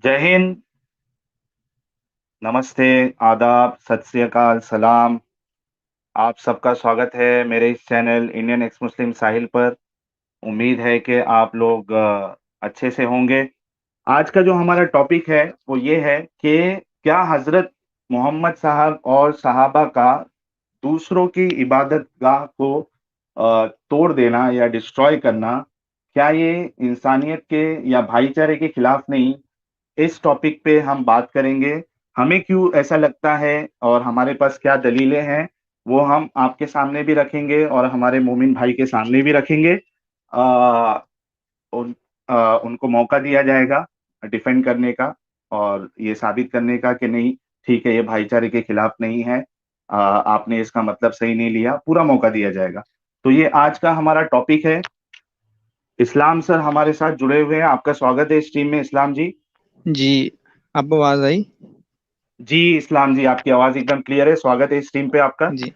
जय हिंद, नमस्ते, आदाब, सत श्री अकाल, सलाम। आप सबका स्वागत है मेरे इस चैनल इंडियन एक्स मुस्लिम साहिल पर। उम्मीद है कि आप लोग अच्छे से होंगे। आज का जो हमारा टॉपिक है वो ये है कि क्या हज़रत मोहम्मद साहब और सहाबा का दूसरों की इबादतगाह को तोड़ देना या डिस्ट्रॉय करना, क्या ये इंसानियत के या भाईचारे के खिलाफ नहीं? इस टॉपिक पे हम बात करेंगे। हमें क्यों ऐसा लगता है और हमारे पास क्या दलीलें हैं, वो हम आपके सामने भी रखेंगे और हमारे मोमिन भाई के सामने भी रखेंगे। अ, उन उनको मौका दिया जाएगा डिफेंड करने का और ये साबित करने का कि नहीं, ठीक है, ये भाईचारे के खिलाफ नहीं है। आपने इसका मतलब सही नहीं लिया, पूरा मौका दिया जाएगा। तो ये आज का हमारा टॉपिक है। इस्लाम सर हमारे साथ जुड़े हुए हैं। आपका स्वागत है इस टीम में, इस्लाम जी। जी। अब आवाज आई। जी, इस्लाम जी, आपकी आवाज़ एकदम क्लियर है। स्वागत है इस टीम पे आपका। जी।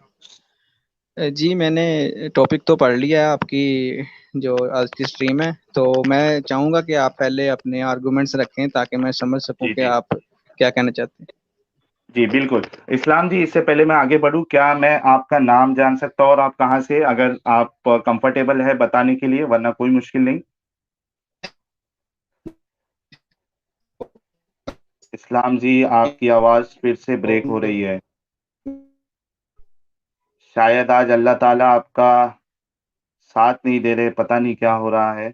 जी, मैंने टॉपिक तो पढ़ लिया है आपकी जो आज की स्ट्रीम है, तो मैं चाहूंगा कि आप पहले अपने आर्गुमेंट्स रखें ताकि मैं समझ सकूं जी, कि जी। आप क्या कहना चाहते हैं। जी, बिल्कुल। इस्लाम जी, इससे पहले मैं आगे बढ़ूँ, क्या मैं आपका नाम जान सकता हूँ और आप कहाँ से? अगर आप कंफर्टेबल है बताने के लिए, वरना कोई मुश्किल नहीं। इस्लाम जी, आपकी आवाज़ फिर से ब्रेक हो रही है। शायद आज अल्लाह ताला आपका साथ नहीं दे रहे, पता नहीं क्या हो रहा है।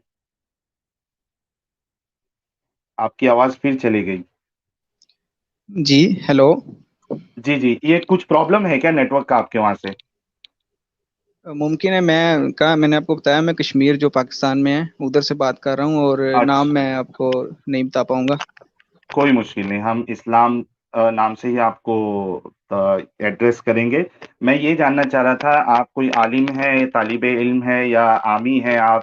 आपकी आवाज़ फिर चली गई। जी। हेलो। जी, जी। ये कुछ प्रॉब्लम है क्या नेटवर्क का आपके वहाँ से? मुमकिन है, मैंने आपको बताया मैं कश्मीर जो पाकिस्तान में है उधर से बात कर रहा हूँ, और नाम अच्छा। मैं आपको नहीं बता पाऊंगा। कोई मुश्किल नहीं, हम इस्लाम नाम से ही आपको एड्रेस करेंगे। मैं ये जानना चाह रहा था, आप कोई आलिम हैं, तालिबे इल्म हैं या आमी हैं आप?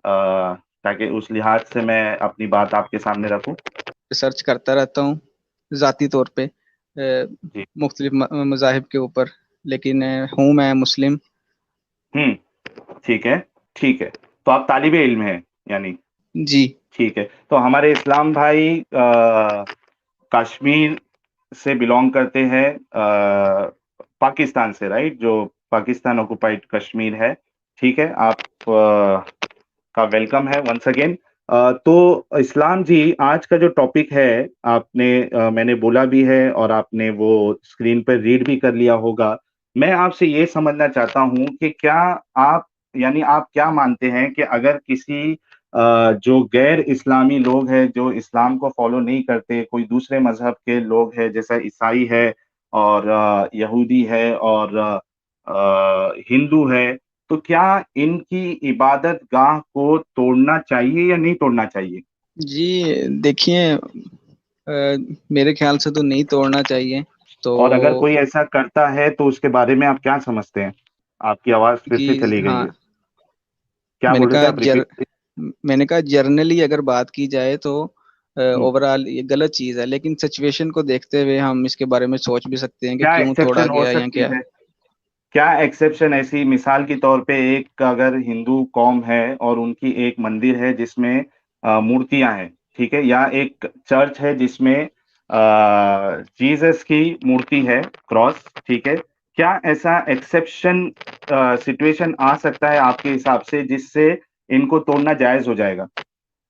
ताकि उस लिहाज से मैं अपनी बात आपके सामने रखूं। रिसर्च करता रहता हूँ ज़ाती तौर पे जी। मुख्तलिफ मज़ाहिब के ऊपर, लेकिन हूँ मैं मुस्लिम। हुँ, ठीक है, ठीक है। तो आप तालिबे इल्म हैं यानी? जी। ठीक है। तो हमारे इस्लाम भाई कश्मीर से बिलॉन्ग करते हैं, पाकिस्तान से, राइट? जो पाकिस्तान ऑक्युपाइड कश्मीर है, ठीक है? आप का वेलकम है वंस अगेन। तो इस्लाम जी, आज का जो टॉपिक है, आपने मैंने बोला भी है और आपने वो स्क्रीन पर रीड भी कर लिया होगा। मैं आपसे ये समझना चाहता हूँ कि क्या आप, यानी आप क्या मानते हैं कि अगर किसी जो गैर इस्लामी लोग हैं, जो इस्लाम को फ़ॉलो नहीं करते, कोई दूसरे मज़हब के लोग हैं, जैसा ईसाई है और यहूदी है और हिंदू है, तो क्या इनकी इबादत गाह को तोड़ना चाहिए या नहीं तोड़ना चाहिए? जी, देखिए, मेरे ख्याल से तो नहीं तोड़ना चाहिए। तो और अगर कोई ऐसा करता है तो उसके बारे में आप क्या समझते हैं? आपकी आवाज़ फिर कि से चली गई हाँ, है। क्या मैंने बोल रहे थे कहा आप? जर रिपीट। मैंने कहा जर्नली अगर बात की जाए तो हुँ। ओवरऑल ये गलत चीज़ है, लेकिन सिचुएशन को देखते हुए हम इसके बारे में सोच भी सकते हैं कि क्या क्यों तोड़ा एक्सेप्शन हो गया या सकती क्या। है? क्या एक्सेप्शन, ऐसी मिसाल के तौर पे, एक अगर हिंदू कौम है और उनकी एक मंदिर है जिसमें मूर्तियां हैं, ठीक है, या एक चर्च है जिसमें जीसस की मूर्ति है, क्रॉस, ठीक है, क्या ऐसा एक्सेप्शन सिचुएशन आ सकता है आपके हिसाब से जिससे इनको तोड़ना जायज हो जाएगा?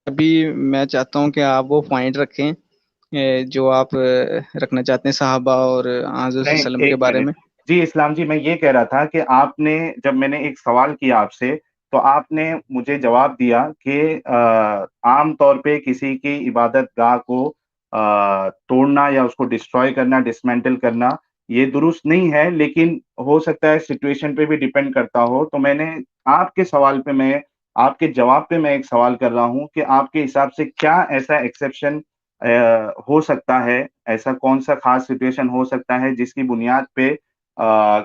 अभी मैं चाहता हूँ कि आप वो पॉइंट रखें जो आप रखना चाहते हैं साहबा और हज़रत नहीं, सल्लम के एक बारे मिनट। में। जी, इस्लाम जी, मैं ये कह रहा था कि आपने, जब मैंने एक सवाल किया आपसे, तो आपने मुझे जवाब दिया कि आम तौर पे किसी की इबादतगाह को तोड़ना या उसको डिस्ट्रॉय करना, डिसमेंटल करना, ये दुरुस्त नहीं है, लेकिन हो सकता है सिचुएशन पे भी डिपेंड करता हो। तो मैंने आपके सवाल पे मैं आपके जवाब पे मैं एक सवाल कर रहा हूँ कि आपके हिसाब से क्या ऐसा एक्सेप्शन हो सकता है, ऐसा कौन-सा ख़ास सिचुएशन हो सकता है जिसकी बुनियाद पे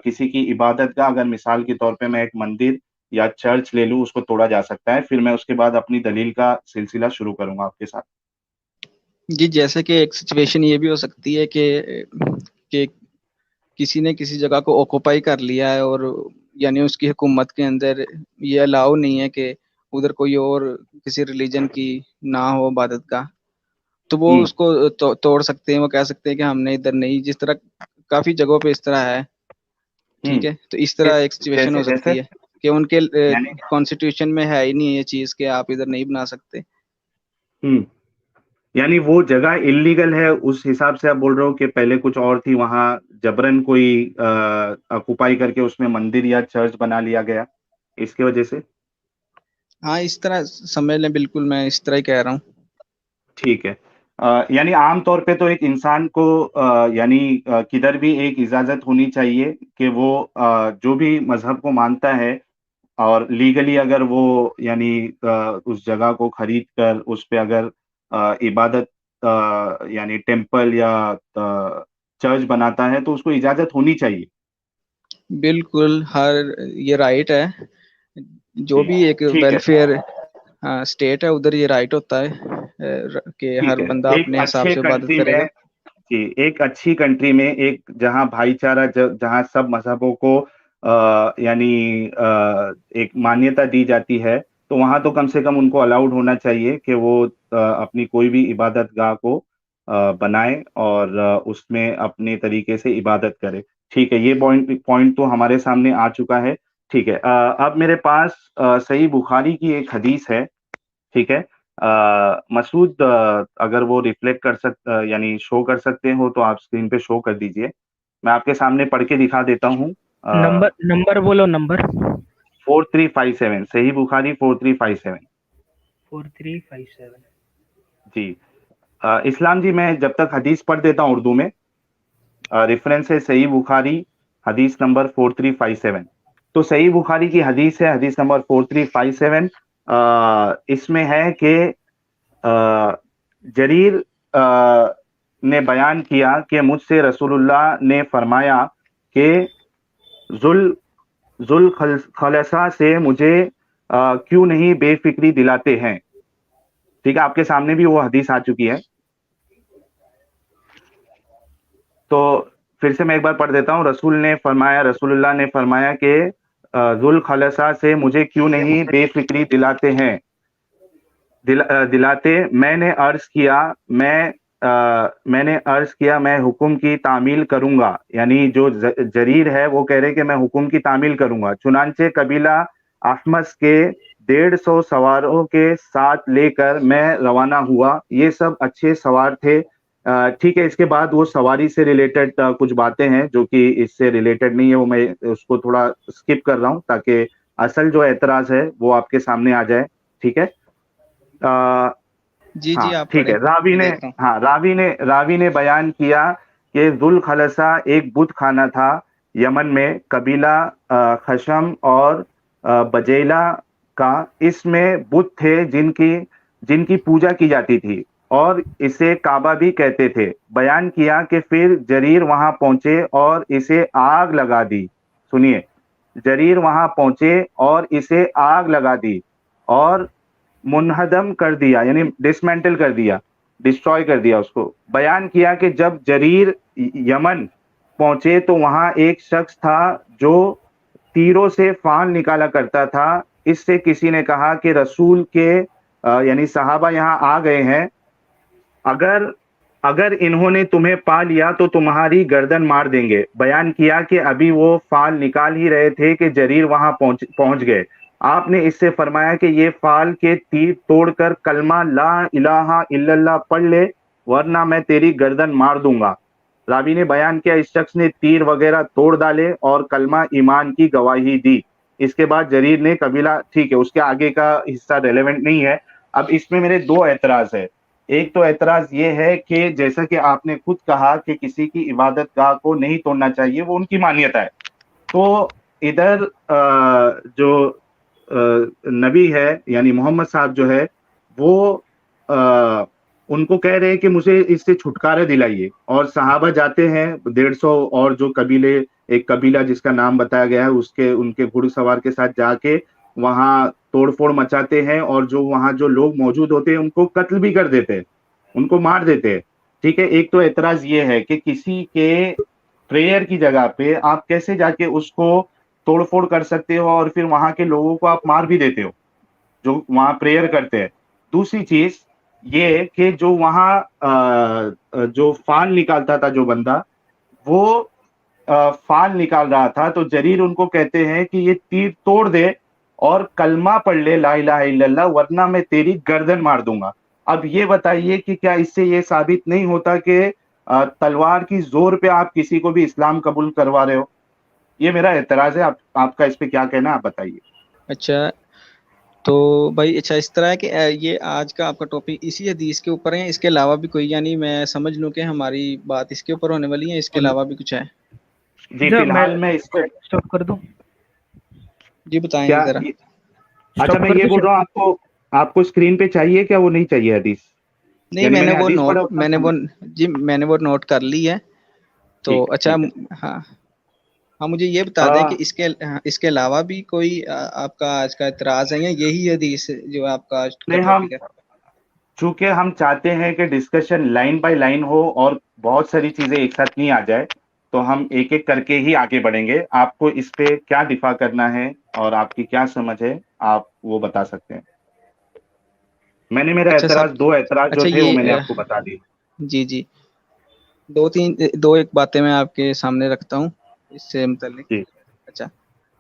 किसी की इबादतगाह, अगर मिसाल के तौर पे मैं एक मंदिर या चर्च ले लूँ, उसको तोड़ा जा सकता है? फिर मैं उसके बाद अपनी दलील का सिलसिला शुरू करूँगा आपके साथ। जी, जैसे कि एक सिचुएशन ये भी हो सकती है कि किसी ने किसी जगह को ऑक्युपाई कर लिया है, और यानी उसकी हुकूमत के अंदर ये अलाउ नहीं है कि उधर कोई और किसी रिलीजन की ना हो इबादत का। तो वो हम्म। उसको तोड़ सकते हैं, वो कह सकते हैं कि हमने इधर नहीं, जिस तरह काफी जगहों पे इस तरह है। ठीक हम्म। है, तो इस तरह एक सिचुएशन हो जैसे सकती जैसे है कि उनके यानी कॉन्स्टिट्यूशन में है ही नहीं ये चीज कि आप इधर नहीं बना सकते। हम्म, यानी वो जगह इलीगल है, उस हिसाब से आप बोल रहे हो कि पहले कुछ और थी, वहां जबरन कोई ऑक्युपाई करके उसमें मंदिर या चर्च बना लिया गया, इसकी वजह से। हाँ, इस तरह समझ लें, बिल्कुल मैं इस तरह ही कह रहा हूँ। ठीक है। यानी आम तौर पे तो एक इंसान को यानी किधर भी एक इजाजत होनी चाहिए कि वो जो भी मजहब को मानता है, और लीगली अगर वो यानी उस जगह को खरीद कर उस पे अगर इबादत यानी टेम्पल या चर्च बनाता है, तो उसको इजाजत होनी चाहिए। बिल्कुल, हर ये राइट है, जो जी। भी एक ठीक है। वेलफेयर स्टेट है उधर ये राइट होता है कि हर ठीक है। बंदा एक अपने हिसाब अच्छे से इबादत कंट्री में करेगा। जी, एक अच्छी कंट्री में, एक जहाँ भाईचारा, जहाँ सब मजहबों को यानी एक मान्यता दी जाती है, तो वहां तो कम से कम उनको अलाउड होना चाहिए कि वो अपनी कोई भी इबादत गाह को बनाए और उसमें अपने तरीके से इबादत करे। ठीक है, ये पॉइंट पॉइंट तो हमारे सामने आ चुका है। ठीक है। अब मेरे पास सही बुखारी की एक हदीस है। ठीक है। मसूद, अगर वो रिफ्लेक्ट कर यानी शो कर सकते हो तो आप स्क्रीन पे शो कर दीजिए। मैं आपके सामने पढ़ के दिखा देता हूँ। नंबर नंबर बोलो, नंबर। 4357, सही बुखारी 4357। 4357। जी। इस्लाम जी, मैं जब तक हदीस पढ़ देता हूँ उर्दू में। रेफरेंस है सही बुखारी, हदीस नंबर 4357। तो सही बुखारी की हदीस है, हदीस नंबर 4357। इसमें है कि जरीर ने बयान किया कि मुझसे रसूलुल्लाह ने फरमाया कि जुल जुल खलसा से मुझे क्यों नहीं बेफिक्री दिलाते हैं। ठीक है, आपके सामने भी वो हदीस आ चुकी है। तो फिर से मैं एक बार पढ़ देता हूँ। रसूलुल्लाह ने फरमाया कि जुल खलसा से मुझे क्यों नहीं बेफिक्री दिलाते हैं, दिलाते। मैंने अर्ज किया मैं हुक्म की तामील करूंगा, यानी जो जरीर है वो कह रहे कि मैं हुक्म की तामील करूंगा। चुनांचे कबीला अहमस के 150 सवारों के साथ लेकर मैं रवाना हुआ। ये सब अच्छे सवार थे। ठीक है, इसके बाद वो सवारी से रिलेटेड कुछ बातें हैं जो कि इससे रिलेटेड नहीं है, वो मैं उसको थोड़ा स्किप कर रहा हूँ ताकि असल जो एतराज है वो आपके सामने आ जाए। ठीक है। अ, जी जी, हाँ, आप ठीक पढ़े, है। मैं देख रहा हूँ। रावी ने बयान किया कि जुल खलसा एक बुत खाना था यमन में, कबीला खशम और बजेला का। इसमें बुत थे जिनकी जिनकी पूजा की जाती थी, और इसे काबा भी कहते थे। बयान किया कि फिर जरीर वहां पहुंचे और इसे आग लगा दी। सुनिए, जरीर वहां पहुंचे और इसे आग लगा दी और मुनहदम कर दिया, यानी डिसमेंटल कर दिया, डिस्ट्रॉय कर दिया उसको। बयान किया कि जब जरीर यमन पहुंचे तो वहां एक शख्स था जो तीरों से फान निकाला करता था। इससे किसी ने कहा कि रसूल के यानी सहाबा यहाँ आ गए हैं, अगर अगर इन्होंने तुम्हें पा लिया तो तुम्हारी गर्दन मार देंगे। बयान किया कि अभी वो फाल निकाल ही रहे थे कि जरीर वहां पहुंच गए। आपने इससे फरमाया कि ये फाल के तीर तोड़कर कलमा ला इलाहा इल्लल्लाह पढ़ ले, वरना मैं तेरी गर्दन मार दूंगा। रावी ने बयान किया इस शख्स ने तीर वगैरह तोड़ डाले और कलमा ईमान की गवाही दी। इसके बाद जरीर ने कबीला, ठीक है, उसके आगे का हिस्सा रेलेवेंट नहीं है। अब इसमें मेरे दो एतराज है। एक तो एतराज ये है कि जैसा कि आपने खुद कहा कि किसी की इबादत गाह को नहीं तोड़ना चाहिए, वो उनकी मान्यता है। तो इधर जो नबी है यानी मोहम्मद साहब जो है, वो आ, उनको कह रहे हैं कि मुझे इससे छुटकारा दिलाइए, और सहाबा जाते हैं 150 और जो कबीले, एक कबीला जिसका नाम बताया गया है उसके उनके घुड़सवार के साथ जाके वहां तोड़फोड़ मचाते हैं, और जो वहां जो लोग मौजूद होते हैं उनको कत्ल भी कर देते हैं, उनको मार देते हैं। ठीक है, एक तो एतराज ये है कि किसी के प्रेयर की जगह पे आप कैसे जाके उसको तोड़फोड़ कर सकते हो, और फिर वहां के लोगों को आप मार भी देते हो जो वहां प्रेयर करते हैं। दूसरी चीज ये कि जो वहाँ जो फाल निकालता था जो बंदा, वो फाल निकाल रहा था, तो जरीर उनको कहते हैं कि ये तीर तोड़ दे और कलमा पढ़ ले ला इलाहा इल्लल्लाह, वरना मैं तेरी गर्दन मार दूंगा। अब ये बताइए कि क्या इससे ये साबित नहीं होता कि तलवार की जोर पे आप किसी को भी इस्लाम कबूल करवा रहे हो? ये मेरा एतराज है। आपका इस पे क्या कहना है, आप बताइए। अच्छा, तो भाई अच्छा इस तरह है कि ये आज का आपका टॉपिक इसी हदीस के ऊपर है, इसके अलावा भी कोई, यानी मैं समझ लूं कि हमारी बात इसके ऊपर होने वाली है, इसके अलावा भी कुछ है? जी, अच्छा, मैं फिलहाल मैं इस पे स्टॉप कर दूं? जी बताएं क्या जरा। अच्छा, स्टॉप मैं कर ये दूं बोल रहा हूँ, आपको आपको स्क्रीन पे चाहिए क्या, वो नहीं चाहिए हदीस? नहीं, यानी मैंने हदीस पढ़ा उतना समझ। मैंने वो नोट कर ली है। तो ठीक है, अच्छा, ठीक है। हाँ हाँ, मुझे ये बता दें कि अ, इसके अलावा भी कोई आपका आज का इतराज है, या यही हदीस जो आपका आज का नहीं, हम टॉपिक है? चूंकि हम चाहते हैं कि डिस्कशन लाइन बाय लाइन हो और बहुत सारी चीजें एक साथ नहीं आ जाए, तो हम एक एक करके ही आगे बढ़ेंगे। आपको इस पे क्या दिफा करना है और आपकी क्या समझ है, आप वो बता सकते हैं। मैंने मेरा अच्छा एतराज, सब, दो एतराज जो अच्छा थे वो ये मैंने आपको बता दिए। जी जी, दो एक बातें मैं आपके सामने रखता हूँ इससे मुतल्लिक। जी, अच्छा,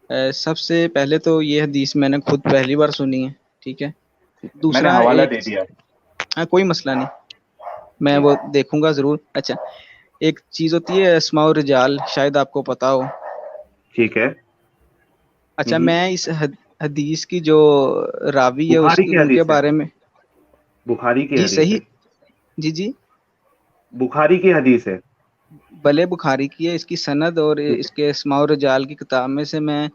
सबसे पहले तो ये हदीस मैंने खुद पहली बार सुनी है, ठीक है। ठीक है, मैंने दूसरा हवाला एक, दे दिया। हाँ कोई मसला नहीं, मैं जी, वो देखूंगा जरूर। अच्छा, एक चीज होती है अस्माउ रिजाल, शायद आपको पता हो। ठीक है। अच्छा, मैं इस हदीस की जो रावी है बुखारी उसके की उनके हदीस है। बारे में, बुखारी की जी हदीस सही, है। जी जी, बुखारी की हदीस है। भले बुखारी की है, इसकी सनद और ठीक है, इसके अस्माउ रिजाल की किताब में से मैं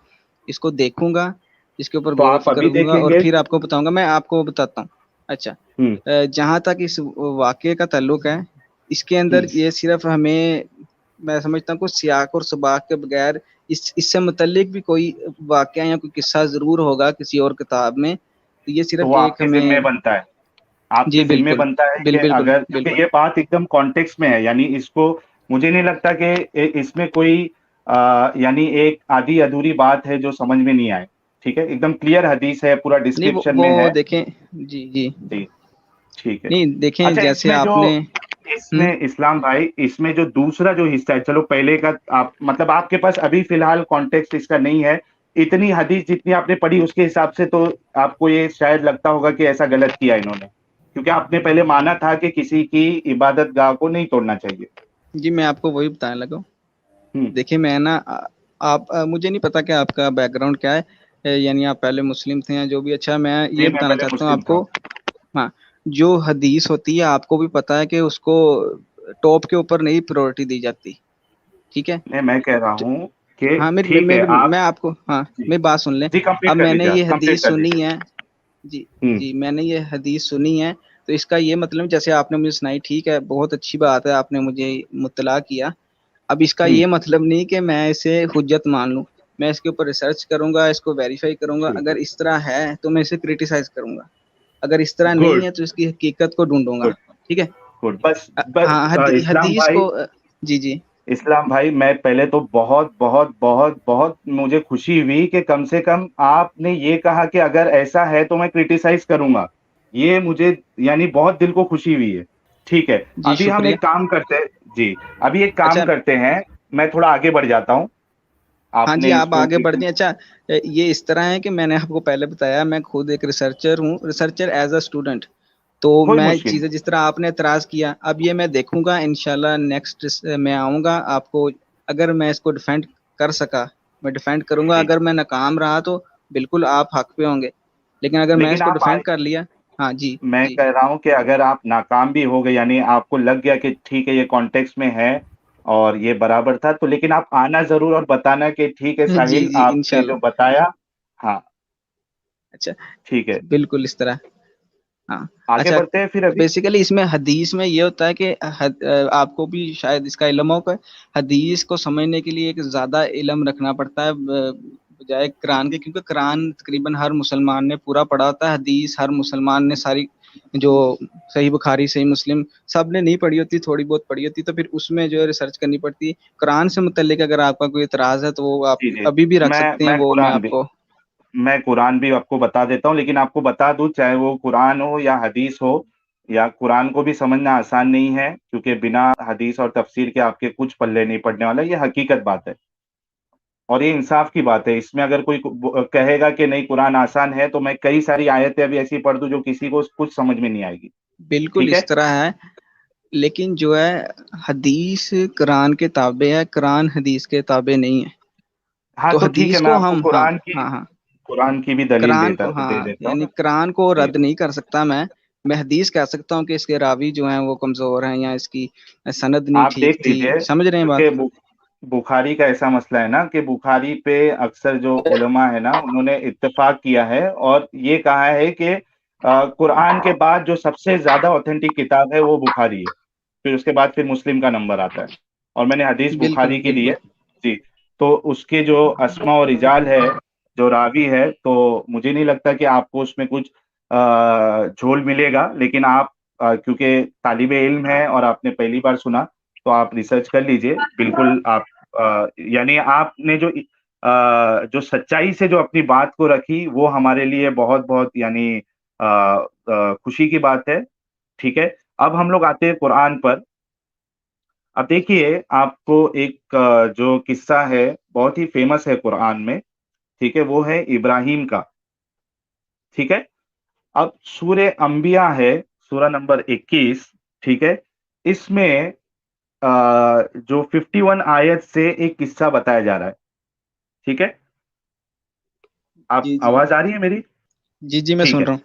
इसको देखूंगा, इसके ऊपर तो गौर आप फिक्र अभी करूंगा और देखेंगे। फिर आपको बताऊंगा। मैं आपको बताता हूँ। अच्छा, हम्म, जहाँ तक इस वाक्य का ताल्लुक है, इसके अंदर हम्म। ये सिर्फ हमें, मैं समझता हूँ कुछ सियाक और सबाक के बगैर इससे मुतल्लिक भी कोई वाक्य या कोई किस्सा जरूर होगा किसी और किताब में, तो ये तो सिर्फ वो एक आपके जिम्मे हमें, बनता है। जी आपके जिम्मे बिल्कुल, बनता है कि बिल्कुल अगर, क्योंकि बिल्कुल। ये बात एकदम कॉन्टेक्स्ट में है, यानी इसको, मुझे नहीं लगता कि इसमें कोई यानी एक आधी अधूरी बात है जो समझ में नहीं आए। ठीक है, एकदम क्लियर हदीस है, पूरा नहीं डिस्क्रिप्शन में वो है। देखें, जी जी, जी, ठीक है। नहीं देखें अच्छा, जैसे इसमें जो, आपने, इसमें इस्लाम भाई, इसमें जो दूसरा जो हिस्सा है, चलो पहले का आप मतलब आपके पास अभी फिलहाल कॉन्टेक्स्ट इसका नहीं है। इतनी हदीस जितनी आपने पढ़ी उसके हिसाब से तो आपको ये शायद लगता होगा कि ऐसा गलत किया इन्होंने, क्योंकि आपने पहले माना था कि किसी की इबादत गाह को नहीं तोड़ना चाहिए। जी मैं आपको वही बताने लगा। हम्म। देखिए मैं ना आप मुझे नहीं पता कि आपका बैकग्राउंड क्या है, यानी आप पहले मुस्लिम थे या जो भी। अच्छा, मैं जी, ये मैं बताना पहले चाहता हूँ मुस्लिम आपको। था। हाँ, जो हदीस होती है आपको भी पता है कि उसको टॉप के ऊपर नहीं प्रायोरिटी दी जाती, ठीक है। नहीं, मैं कह रहा ज- हूँ कि हाँ ठीक है आप। मैं आपको, हाँ जी, मेरी बात सुन लें। जी, कंप्लीट अब कर मैंने लीजिए, ये आप कंप्लीट हदीस कर सुनी लीजिए। है, जी हम्म, जी, मैंने ये हदीस सुनी है, तो इसका ये मतलब जैसे आपने मुझे सुनाई, ठीक है, बहुत अच्छी बात है, आपने मुझे मुत्तला किया। अब इसका हम्म। ये मतलब नहीं कि मैं इसे हुज्जत मान लूं, मैं इसके ऊपर रिसर्च करूंगा, इसको वेरीफाई करूंगा, ठीक है। अगर इस तरह है तो मैं इसे क्रिटिसाइज करूंगा, अगर इस तरह नहीं गुड, है तो इसकी हकीकत को ढूंढूंगा, गुड, ठीक है। गुड। बस बस हाँ, इस्लाम हदीस भाई, को जी जी, इस्लाम भाई, मैं पहले तो बहुत बहुत बहुत बहुत मुझे खुशी हुई कि कम से कम आपने ये कहा कि अगर ऐसा है तो मैं क्रिटिसाइज करूंगा। ये मुझे यानी बहुत दिल को खुशी हुई है। ठीक है, जी अभी हम शुक्रिया। एक काम करते हैं। जी, अभी एक काम अच्छा, करते हैं, मैं थोड़ा आगे बढ़ जाता हूँ। हाँ जी आपने आप इसको आगे बढ़ कितने, जाए। अच्छा, ये इस तरह है कि मैंने आपको पहले बताया, मैं खुद एक रिसर्चर हूँ, रिसर्चर एज अ स्टूडेंट। तो कोई मैं मुश्किल चीज़ें नहीं। जिस तरह आपने एतराज़ किया, अब ये मैं देखूंगा इंशाल्लाह, नेक्स्ट मैं आऊँगा आपको, अगर मैं इसको डिफेंड कर सका मैं डिफेंड करूंगा, जी, अगर मैं नाकाम रहा तो बिल्कुल आप हक पे होंगे, लेकिन अगर मैं लेकिन इसको आप डिफेंड कर लिया, हाँ जी मैं जी, कह रहा हूं कि अगर आप नाकाम भी हो गए, यानी आपको लग गया कि ठीक है ये कॉन्टेक्स्ट में है और ये बराबर था, तो लेकिन आप आना जरूर और बताना कि ठीक है जी साहिल, जी आपने जो इंशाल्लाह। बताया। हाँ, अच्छा, ठीक है, बिल्कुल इस तरह, हाँ। आगे अच्छा, बढ़ते हैं फिर तो अभी। बेसिकली इसमें हदीस में ये होता है कि आपको भी शायद इसका इल्म होगा, हदीस को समझने के लिए एक ज़्यादा इल्म रखना पड़ता है बजाय कुरान के, क्योंकि कुरान तकरीबन हर मुसलमान ने पूरा पढ़ा होता है, हदीस हर मुसलमान ने सारी, जो सही बुखारी सही मुस्लिम सब ने नहीं पढ़ी होती, थोड़ी बहुत पढ़ी होती, तो फिर उसमें जो है रिसर्च करनी पड़ती है। कुरान से मुतल्लिक अगर आपका कोई इतराज़ है तो वो आप जी, जी। अभी भी रख मैं सकते हैं, मैं वो मैं कुरान भी आपको, मैं कुरान भी आपको बता देता हूँ, लेकिन आपको बता दूं, चाहे वो कुरान हो या हदीस हो, या कुरान को भी समझना आसान नहीं है, क्योंकि बिना हदीस और तफसीर के आपके कुछ पल्ले नहीं पड़ने वाला, ये हकीकत बात है। और ये इंसाफ की बात है। इसमें अगर कोई कहेगा कि नहीं कुरान आसान है, तो मैं कई सारी आयतें अभी ऐसी पढ़ दूं जो किसी को कुछ समझ में नहीं आएगी। बिल्कुल ठीक है। इस तरह है, लेकिन जो है हदीस कुरान के ताबे है, कुरान हदीस के ताबे नहीं है। हाँ तो तो ठीक हदीस है, मैं को आपको हम, हाँ हाँ हाँ, कुरान की भी दलील कुरान को, दे हाँ देता हूँ। यानी कुरान को जी। रद्द नहीं कर सकता मैं हदीस कह सकता हूँ कि इसके रावी जो हैं वो कमजोर हैं, या इसकी सनद नहीं आप ठीक देख थी। लीजिए, समझ रहे हैं बात? क्योंकि बुखारी का ऐसा मसला है ना कि बुखारी पे अक्सर जो उलमा है ना, उन्होंने इत्तेफाक किया है और ये कहा है कि कुरान के बाद जो सबसे ज्यादा ऑथेंटिक किताब है वो बुखारी है, फिर उसके बाद फिर मुस्लिम का नंबर आता है। और मैंने हदीस बिल्कुल बुखारी की ली है। बिल्कुल। जी। तो उसके जो अस्मा और रिजाल है, जो रावी है, तो मुझे नहीं लगता कि आपको उसमें कुछ झोल मिलेगा। लेकिन आप क्योंकि तालिबे इल्म है और आपने पहली बार सुना, तो आप रिसर्च कर लीजिए। बिल्कुल आप यानी आपने जो सच्चाई से जो अपनी बात को रखी, वो हमारे लिए बहुत बहुत यानी खुशी की बात है। ठीक है। अब हम लोग आते हैं कुरान पर। अब देखिए, आपको एक जो किस्सा है बहुत ही फेमस है कुरान में, ठीक है, वो है इब्राहिम का। ठीक है। अब सूरह अंबिया है, सूरह नंबर 21। ठीक है। इसमें जो 51 आयत से एक किस्सा बताया जा रहा है। ठीक है। आप जी जी आवाज आ रही है मेरी? जी जी, मैं ठीक सुन है। रहा हूँ।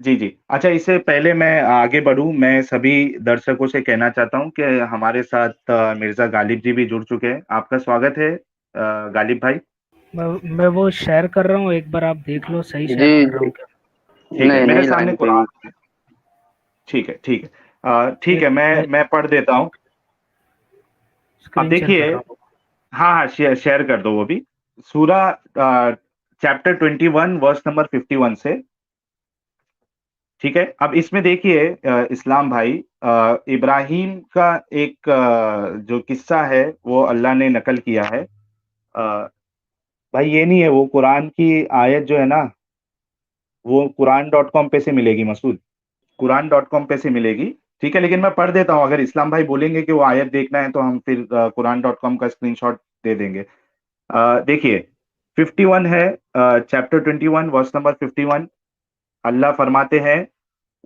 जी जी। अच्छा, इससे पहले मैं आगे बढ़ूं, मैं सभी दर्शकों से कहना चाहता हूं कि हमारे साथ मिर्जा गालिब जी भी जुड़ चुके हैं। आपका स्वागत है गालिब भाई। मैं वो शेयर कर रहा हूँ, एक बार आप देख लो सही जी शेयर कर रहा जी। हूँ क्या। ठीक है, नहीं मेरे नहीं, सामने लाइन पे कुरान। हूँ। ठीक है, ठीक है। ठीक एक है, मैं पढ़ देता हूँ। अब स्क्रीन शेयर कर देखिए, रहा हूँ। हाँ हाँ, शेयर कर दो वो भी। सूरा चैप्टर 21 वर्स नंबर 51 से। ठीक है। अब इसमें देखिए इस्लाम भाई, इब्राहिम का एक जो किस्सा है वो अल्लाह ने नकल किया है। अ, भाई ये नहीं है, वो कुरान की आयत जो है ना, वो कुरान.com पे से मिलेगी मसूद, कुरान.com पे से मिलेगी। ठीक है, लेकिन मैं पढ़ देता हूँ। अगर इस्लाम भाई बोलेंगे कि वो आयत देखना है, तो हम फिर कुरान.com का स्क्रीनशॉट दे देंगे। देखिए, 51 है, चैप्टर 21 वर्स नंबर 51। अल्लाह फरमाते हैं,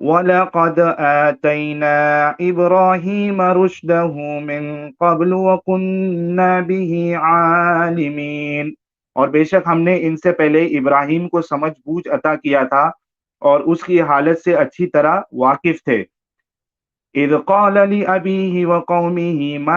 वलक़द आतैना इब्राहीम रुश्दहू मिन क़ब्ल व कुन्ना बिही आलिमीन। और बेशक हमने इनसे पहले इब्राहिम को समझ-बूझ अता किया था और उसकी हालत से अच्छी तरह वाकिफ थे। इज़ क़ाल लिअबीहि व क़ौमिहि मा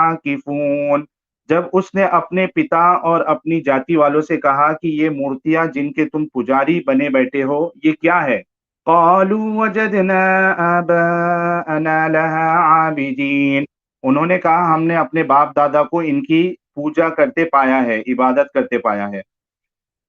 आकिफून। जब उसने अपने पिता और अपनी जाति वालों से कहा कि ये मूर्तियां जिनके तुम पुजारी बने बैठे हो, ये क्या है? क़ालू वजदना आबाअना लहा आबिदीन। उन्होंने कहा हमने अपने बाप दादा को इनकी पूजा करते पाया है, इबादत करते पाया है।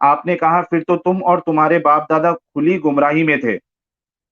आपने कहा फिर तो तुम और तुम्हारे बाप दादा खुली गुमराही में थे।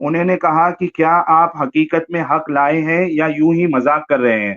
उन्होंने कहा कि क्या आप हकीकत में हक लाए हैं या यूं ही मजाक कर रहे हैं।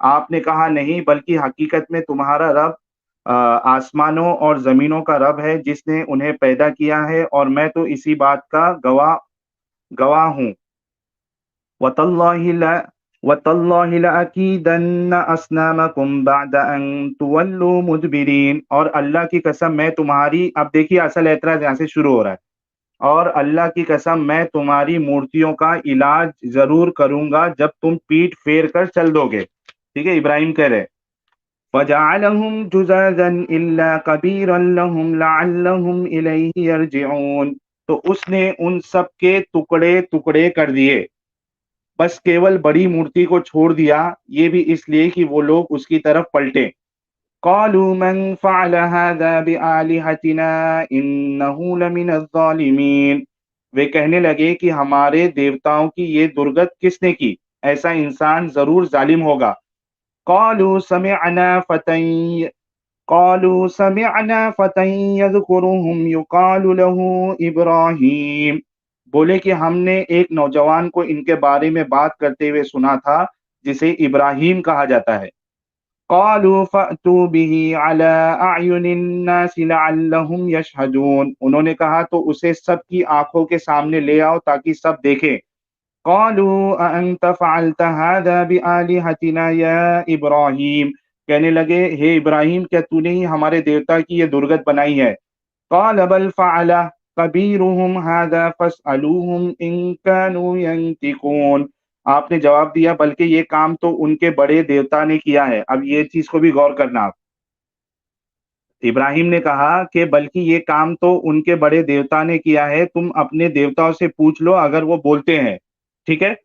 आपने कहा नहीं, बल्कि हकीकत में तुम्हारा रब आसमानों और जमीनों का रब है जिसने उन्हें पैदा किया है, और मैं तो इसी बात का गवाह गवाह हूँ। वतल्लाहि ला वतल्लाहि लअकीदन्न अस्नामकुम बअद अन तुवल्लू मुदबिरीन। और अल्लाह की कसम मैं तुम्हारी, अब देखिए असल एतराज यहाँ से शुरू हो रहा है। और अल्लाह की कसम मैं तुम्हारी मूर्तियों का इलाज जरूर करूंगा जब तुम पीठ फेर कर चल दोगे। ठीक है, इब्राहिम कह रहे, फजअलहुम जुज़ाज़न इल्ला कबीरन लहुम लअल्लहुम इलैहि यरजिऊन। तो उसने उन सब के टुकड़े टुकड़े कर दिए, बस केवल बड़ी मूर्ति को छोड़ दिया, ये भी इसलिए कि वो लोग उसकी तरफ पलटे। क़ालू मन फ़अल हाज़ा बिआलिहतिना इन्नहु लमिन अज़्ज़ालिमीन। वे कहने लगे कि हमारे देवताओं की ये दुर्गत किसने की? ऐसा इंसान जरूर जालिम होगा। क़ालू समिअना फ़तन यज़कुरुहुम युक़ालु लहू इब्राहीम। बोले कि हमने एक नौजवान को इनके बारे में बात करते हुए सुना था, जिसे इब्राहीम कहा जाता है। क़ालू फ़अतू बिही अला अयुनिन नासि लअल्लहुम यशहदून। उन्होंने कहा तो उसे सबकी आँखों के सामने ले आओ ताकि सब देखें। क़ालू अअंत फ़अल्त हाज़ा बिआलिहतिना या इब्राहीम। कहने लगे, हे इब्राहीम, क्या तूने ही हमारे देवता की ये दुर्गत बनाई है? क़ाल बल फ़अलह कबीरुहुम हाज़ा फ़स्अलूहुम इन कानू यंतिकून। आपने जवाब दिया, बल्कि ये काम तो उनके बड़े देवता ने किया है। अब ये चीज़ को भी गौर करना आप। इब्राहीम ने कहा कि बल्कि ये काम तो उनके बड़े देवता ने किया है, तुम अपने देवताओं से पूछ लो अगर वो बोलते हैं। ठीक है?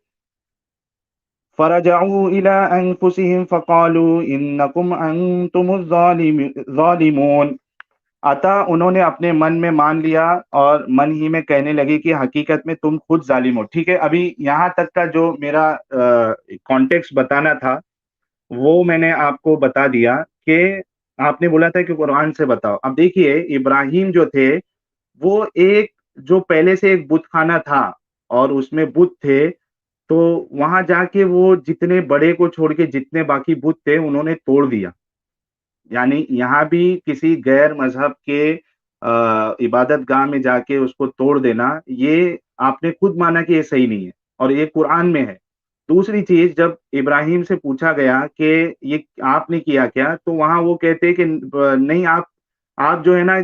फ़रजऊ इला अनफुसिहिम फ़क़ालू इन्नकुम अंतुमुज़ ज़ालिमून। अतः उन्होंने अपने मन में मान लिया और मन ही में कहने लगे कि हकीकत में तुम खुद ज़ालिम हो। ठीक है? अभी यहाँ तक का जो मेरा कॉन्टेक्स्ट बताना था, वो मैंने आपको बता दिया कि आपने बोला था कि कुरान से बताओ। अब देखिए, इब्राहीम जो थे, वो एक जो पहले से एक बुतखाना था और उसमें बुत थे, तो वहाँ जाके वो जितने बड़े को छोड़ के जितने बाकी बुत थे, उन्होंने तोड़ दिया। यानी यहाँ भी किसी गैर मज़हब के इबादतगाह में जाके उसको तोड़ देना, ये आपने खुद माना कि ये सही नहीं है और ये कुरान में है। दूसरी चीज़, जब इब्राहीम से पूछा गया कि ये आपने किया क्या? तो वहाँ वो कहते हैं कि नहीं, आप जो है ना,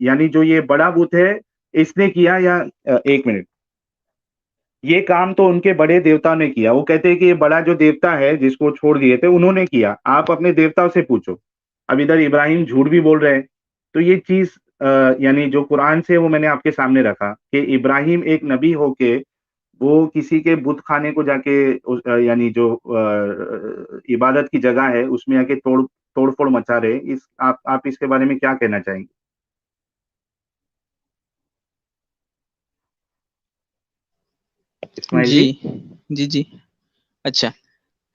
यानी जो ये बड़ा बुत है, इसने किया, या 1 मिनट, ये काम तो उनके बड़े देवता ने किया। वो कहते हैं कि ये बड़ा जो देवता है जिसको छोड़ दिए थे, उन्होंने किया। आप अपने देवताओं से पूछो। अब इधर इब्राहीम झूठ भी बोल रहे हैं। तो ये चीज़ यानी जो कुरान से है वो मैंने आपके सामने रखा कि इब्राहीम एक नबी होके वो किसी के बुत खाने को जाके यानी जो इबादत की जगह है उसमें आके तोड़-फोड़ मचा रहे। इस आप इसके बारे में क्या कहना चाहेंगे? इस्माइल जी जी? जी जी। अच्छा,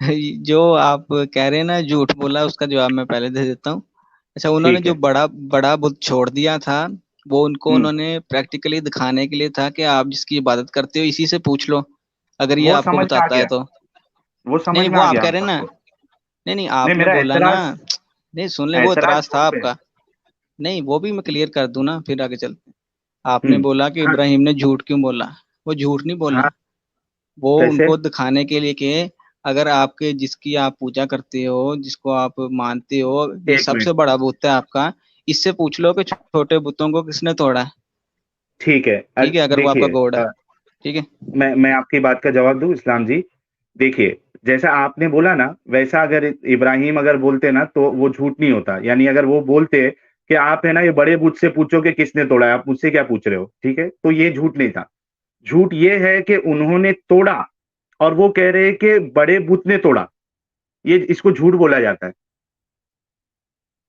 जो आप कह रहे हैं ना झूठ बोला, उसका जवाब मैं पहले दे देता हूँ। अच्छा, उन्होंने ठीक जो है। बड़ा बड़ा बुत छोड़ दिया था, वो उनको हुँ। उन्होंने प्रैक्टिकली दिखाने के लिए था कि आप जिसकी इबादत करते हो इसी से पूछ लो, अगर ये वो आपको समझ में आ बताता है गया। तो। वो समझ नहीं, में वो आ आप गया कह हम रहे हैं ना। सबको। नहीं नहीं, नहीं, आपने मेरा बोला ना। ऐतराज़ नहीं, सुन ले, वो ऐतराज़ इतराज था किस पे है? आपका। नहीं, वो भी मैं क्लियर कर दूं ना, फिर आगे चलते हैं। हुँ। आपने बोला कि हाँ, इब्राहिम ने झूठ क्यों बोला। वो झूठ नहीं हाँ, बोला। वो कैसे? उनको दिखाने के लिए कि अगर आपके जिसकी आप पूजा करते हो, जिसको आप मानते हो, ये 1 मिनट। सबसे बड़ा बुत है आपका, इससे पूछ लो कि छोटे बुतों को किसने तोड़ा है। ठीक है। ठीक है, अगर वो आपका देखिए, गॉड है। ठीक है। मैं आपकी बात का जवाब दूँ इस्लाम जी? देखिए, जैसा आपने बोला ना, वैसा अगर इब्राहीम अगर बोलते ना, तो वो झूठ नहीं होता। यानी अगर वो बोलते कि आप है ना, ये बड़े बुत से पूछो कि किसने तोड़ा है, आप मुझसे क्या पूछ रहे हो? ठीक है? तो ये झूठ नहीं था। झूठ ये है कि उन्होंने तोड़ा और वो कह रहे हैं कि बड़े बुत ने तोड़ा। ये इसको झूठ बोला जाता है।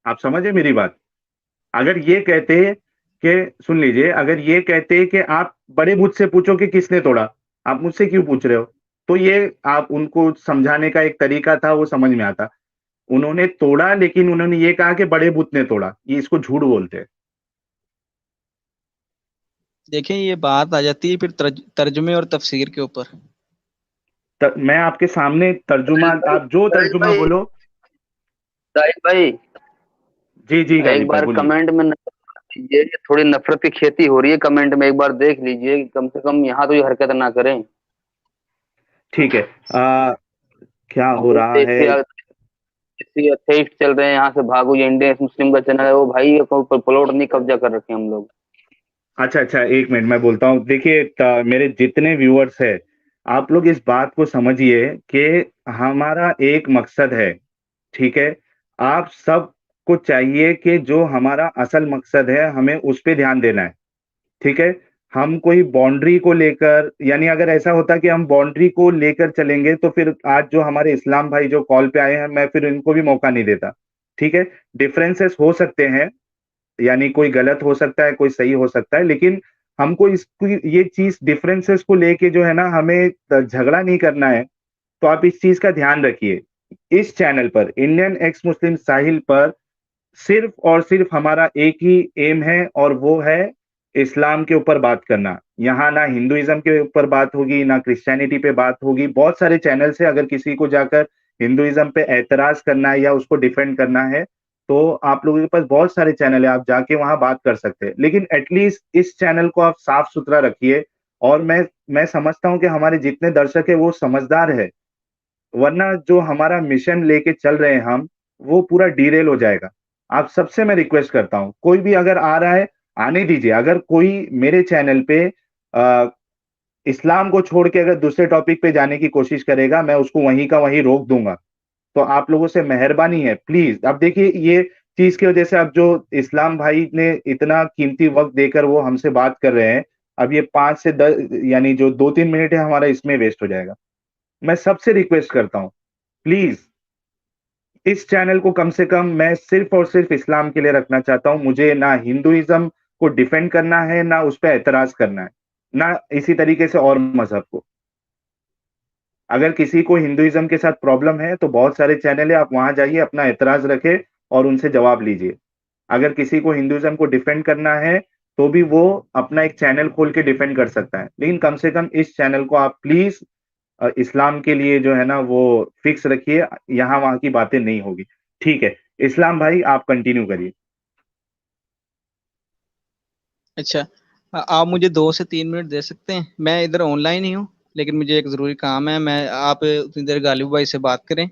आप समझे मेरी बात? अगर ये कहते कि सुन लीजिए, अगर ये कहते कि आप बड़े बुत से पूछो कि किसने तोड़ा, आप मुझसे क्यों पूछ रहे हो? तो ये आप उनको समझाने का एक तरीका था, वो समझ में आता। उन्होंने तोड़ा, लेकिन उन्होंने ये कहा कि बड़े बुत ने तोड़ा, ये इसको झूठ बोलते हैं। देखिए, ये बात आ जाती है फिर तर्जुमे और तफसीर के ऊपर। मैं आपके सामने तर्जुमा, भाई आप जो साहिल तर्जुमा भाई बोलो। साहिल भाई, जी, जी, एक गालिब भाई बार बोलिए। कमेंट में नजर दीजिए कि थोड़ी नफरत की खेती हो रही है। कमेंट में एक बार देख लीजिए कि कम से कम यहाँ तो ये हरकत ना करें। ठीक है। क्या हो रहा इससे है? इससे इससे अथेइस्ट चल रहे हैं, यहाँ से भागो, ये इंडियन मुस्लिम का चैनल है। वो भाई ये प्लॉट नहीं कब्जा कर रखे हम लोग। अच्छा, अच्छा, 1 मिनट मैं बोलता हूँ। देखिए, मेरे जितने व्यूअर्स हैं, आप लोग इस बात को समझिए कि हमारा एक मकसद है, ठीक है? आप सबको चाहिए कि जो हमारा असल मकसद है, हमें उस पे ध्यान देना है, ठीक है? हम कोई बाउंड्री को लेकर, यानी अगर ऐसा होता कि हम बाउंड्री को लेकर चलेंगे, तो फिर आज जो हमारे इस्लाम भाई जो कॉल पे आए हैं, मैं फिर इनको भी मौका नहीं देता, ठीक है? डिफरेंसेस हो सकते हैं, यानी कोई गलत हो सकता है, कोई सही हो सकता है, लेकिन हमको इसकी ये चीज़ डिफरेंसेस को लेके जो है ना, हमें झगड़ा नहीं करना है। तो आप इस चीज़ का ध्यान रखिए। इस चैनल पर, इंडियन एक्स मुस्लिम साहिल पर, सिर्फ और सिर्फ हमारा एक ही एम है, और वो है इस्लाम के ऊपर बात करना। यहाँ ना हिंदुइज्म के ऊपर बात होगी, ना क्रिश्चियनिटी पे बात होगी। बहुत सारे चैनल से अगर किसी को जाकर हिंदुइज्म पे एतराज करना है या उसको डिफेंड करना है, तो आप लोगों के पास बहुत सारे चैनल है, आप जाके वहां बात कर सकते हैं। लेकिन एटलीस्ट इस चैनल को आप साफ सुथरा रखिए। और मैं समझता हूं कि हमारे जितने दर्शक है वो समझदार है, वरना जो हमारा मिशन लेके चल रहे हैं हम, वो पूरा डीरेल हो जाएगा। आप सबसे मैं रिक्वेस्ट करता हूं, कोई भी अगर आ रहा है आने दीजिए। अगर कोई मेरे चैनल पे आ, इस्लाम को छोड़ के अगर दूसरे टॉपिक पे जाने की कोशिश करेगा, मैं उसको वहीं का वहीं रोक दूंगा। तो आप लोगों से मेहरबानी है, प्लीज। अब देखिए, ये चीज की वजह से अब जो इस्लाम भाई ने इतना कीमती वक्त देकर वो हमसे बात कर रहे हैं, अब ये 5 से 10 यानी जो 2-3 मिनट है हमारा इसमें वेस्ट हो जाएगा। मैं सबसे रिक्वेस्ट करता हूं, प्लीज इस चैनल को कम से कम मैं सिर्फ और सिर्फ इस्लाम के लिए रखना चाहता हूं। मुझे ना हिंदुइज्म को डिफेंड करना है, ना उस पर एतराज करना है, ना इसी तरीके से और मजहब को। अगर किसी को हिंदुइज्म के साथ प्रॉब्लम है तो बहुत सारे चैनल है, आप वहां जाइए, अपना एतराज रखे और उनसे जवाब लीजिए। अगर किसी को हिंदुइज्म को डिफेंड करना है तो भी वो अपना एक चैनल खोल के डिफेंड कर सकता है, लेकिन कम से कम इस चैनल को आप प्लीज इस्लाम के लिए जो है ना वो फिक्स रखिए। यहाँ वहां की बातें नहीं होगी। ठीक है, इस्लाम भाई आप कंटिन्यू करिए। अच्छा, आप मुझे 2 से 3 मिनट दे सकते हैं? मैं इधर ऑनलाइन ही हूँ, लेकिन मुझे एक जरूरी काम है। मैं आप उतनी देर गालिब भाई से बात करें,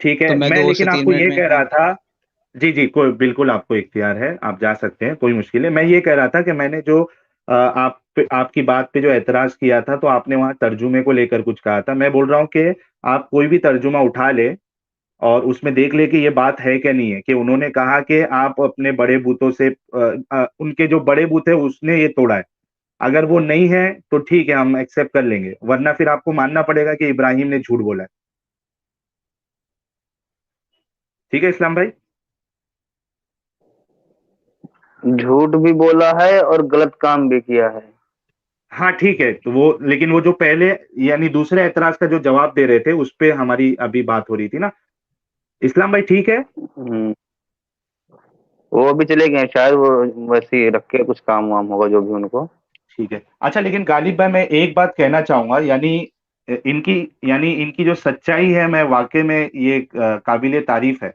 ठीक तो है, मैं मैं दो से लेकिन तीन आपको मिनट ये में, कह हाँ। रहा था। जी जी, कोई बिल्कुल आपको इख्तियार है, आप जा सकते हैं, कोई मुश्किल है। मैं ये कह रहा था कि मैंने जो आपकी बात पे जो एतराज किया था, तो आपने वहां तर्जुमे को लेकर कुछ कहा था। मैं बोल रहा हूँ कि आप कोई भी तर्जुमा उठा ले और उसमें देख ले कि ये बात है क्या नहीं है। कि उन्होंने कहा कि आप अपने बड़े बूतों से उनके जो बड़े बूत है उसने ये तोड़ा है। अगर वो नहीं है तो ठीक है, हम एक्सेप्ट कर लेंगे, वरना फिर आपको मानना पड़ेगा कि इब्राहिम ने झूठ बोला है। ठीक है इस्लाम भाई? झूठ भी बोला है और गलत काम भी किया है। हाँ ठीक है, तो वो लेकिन वो जो पहले यानी दूसरे ऐतराज का जो जवाब दे रहे थे उस पे हमारी अभी बात हो रही थी ना। इस्लाम भाई ठीक है? हम्म, वो अभी चले गए शायद, वो वैसे ही रख के कुछ काम वाम होगा जो भी उनको। ठीक है। अच्छा, लेकिन गालिब भाई मैं एक बात कहना चाहूंगा, इनकी यानी इनकी जो सच्चाई है, मैं वाकई में ये काबिले तारीफ है।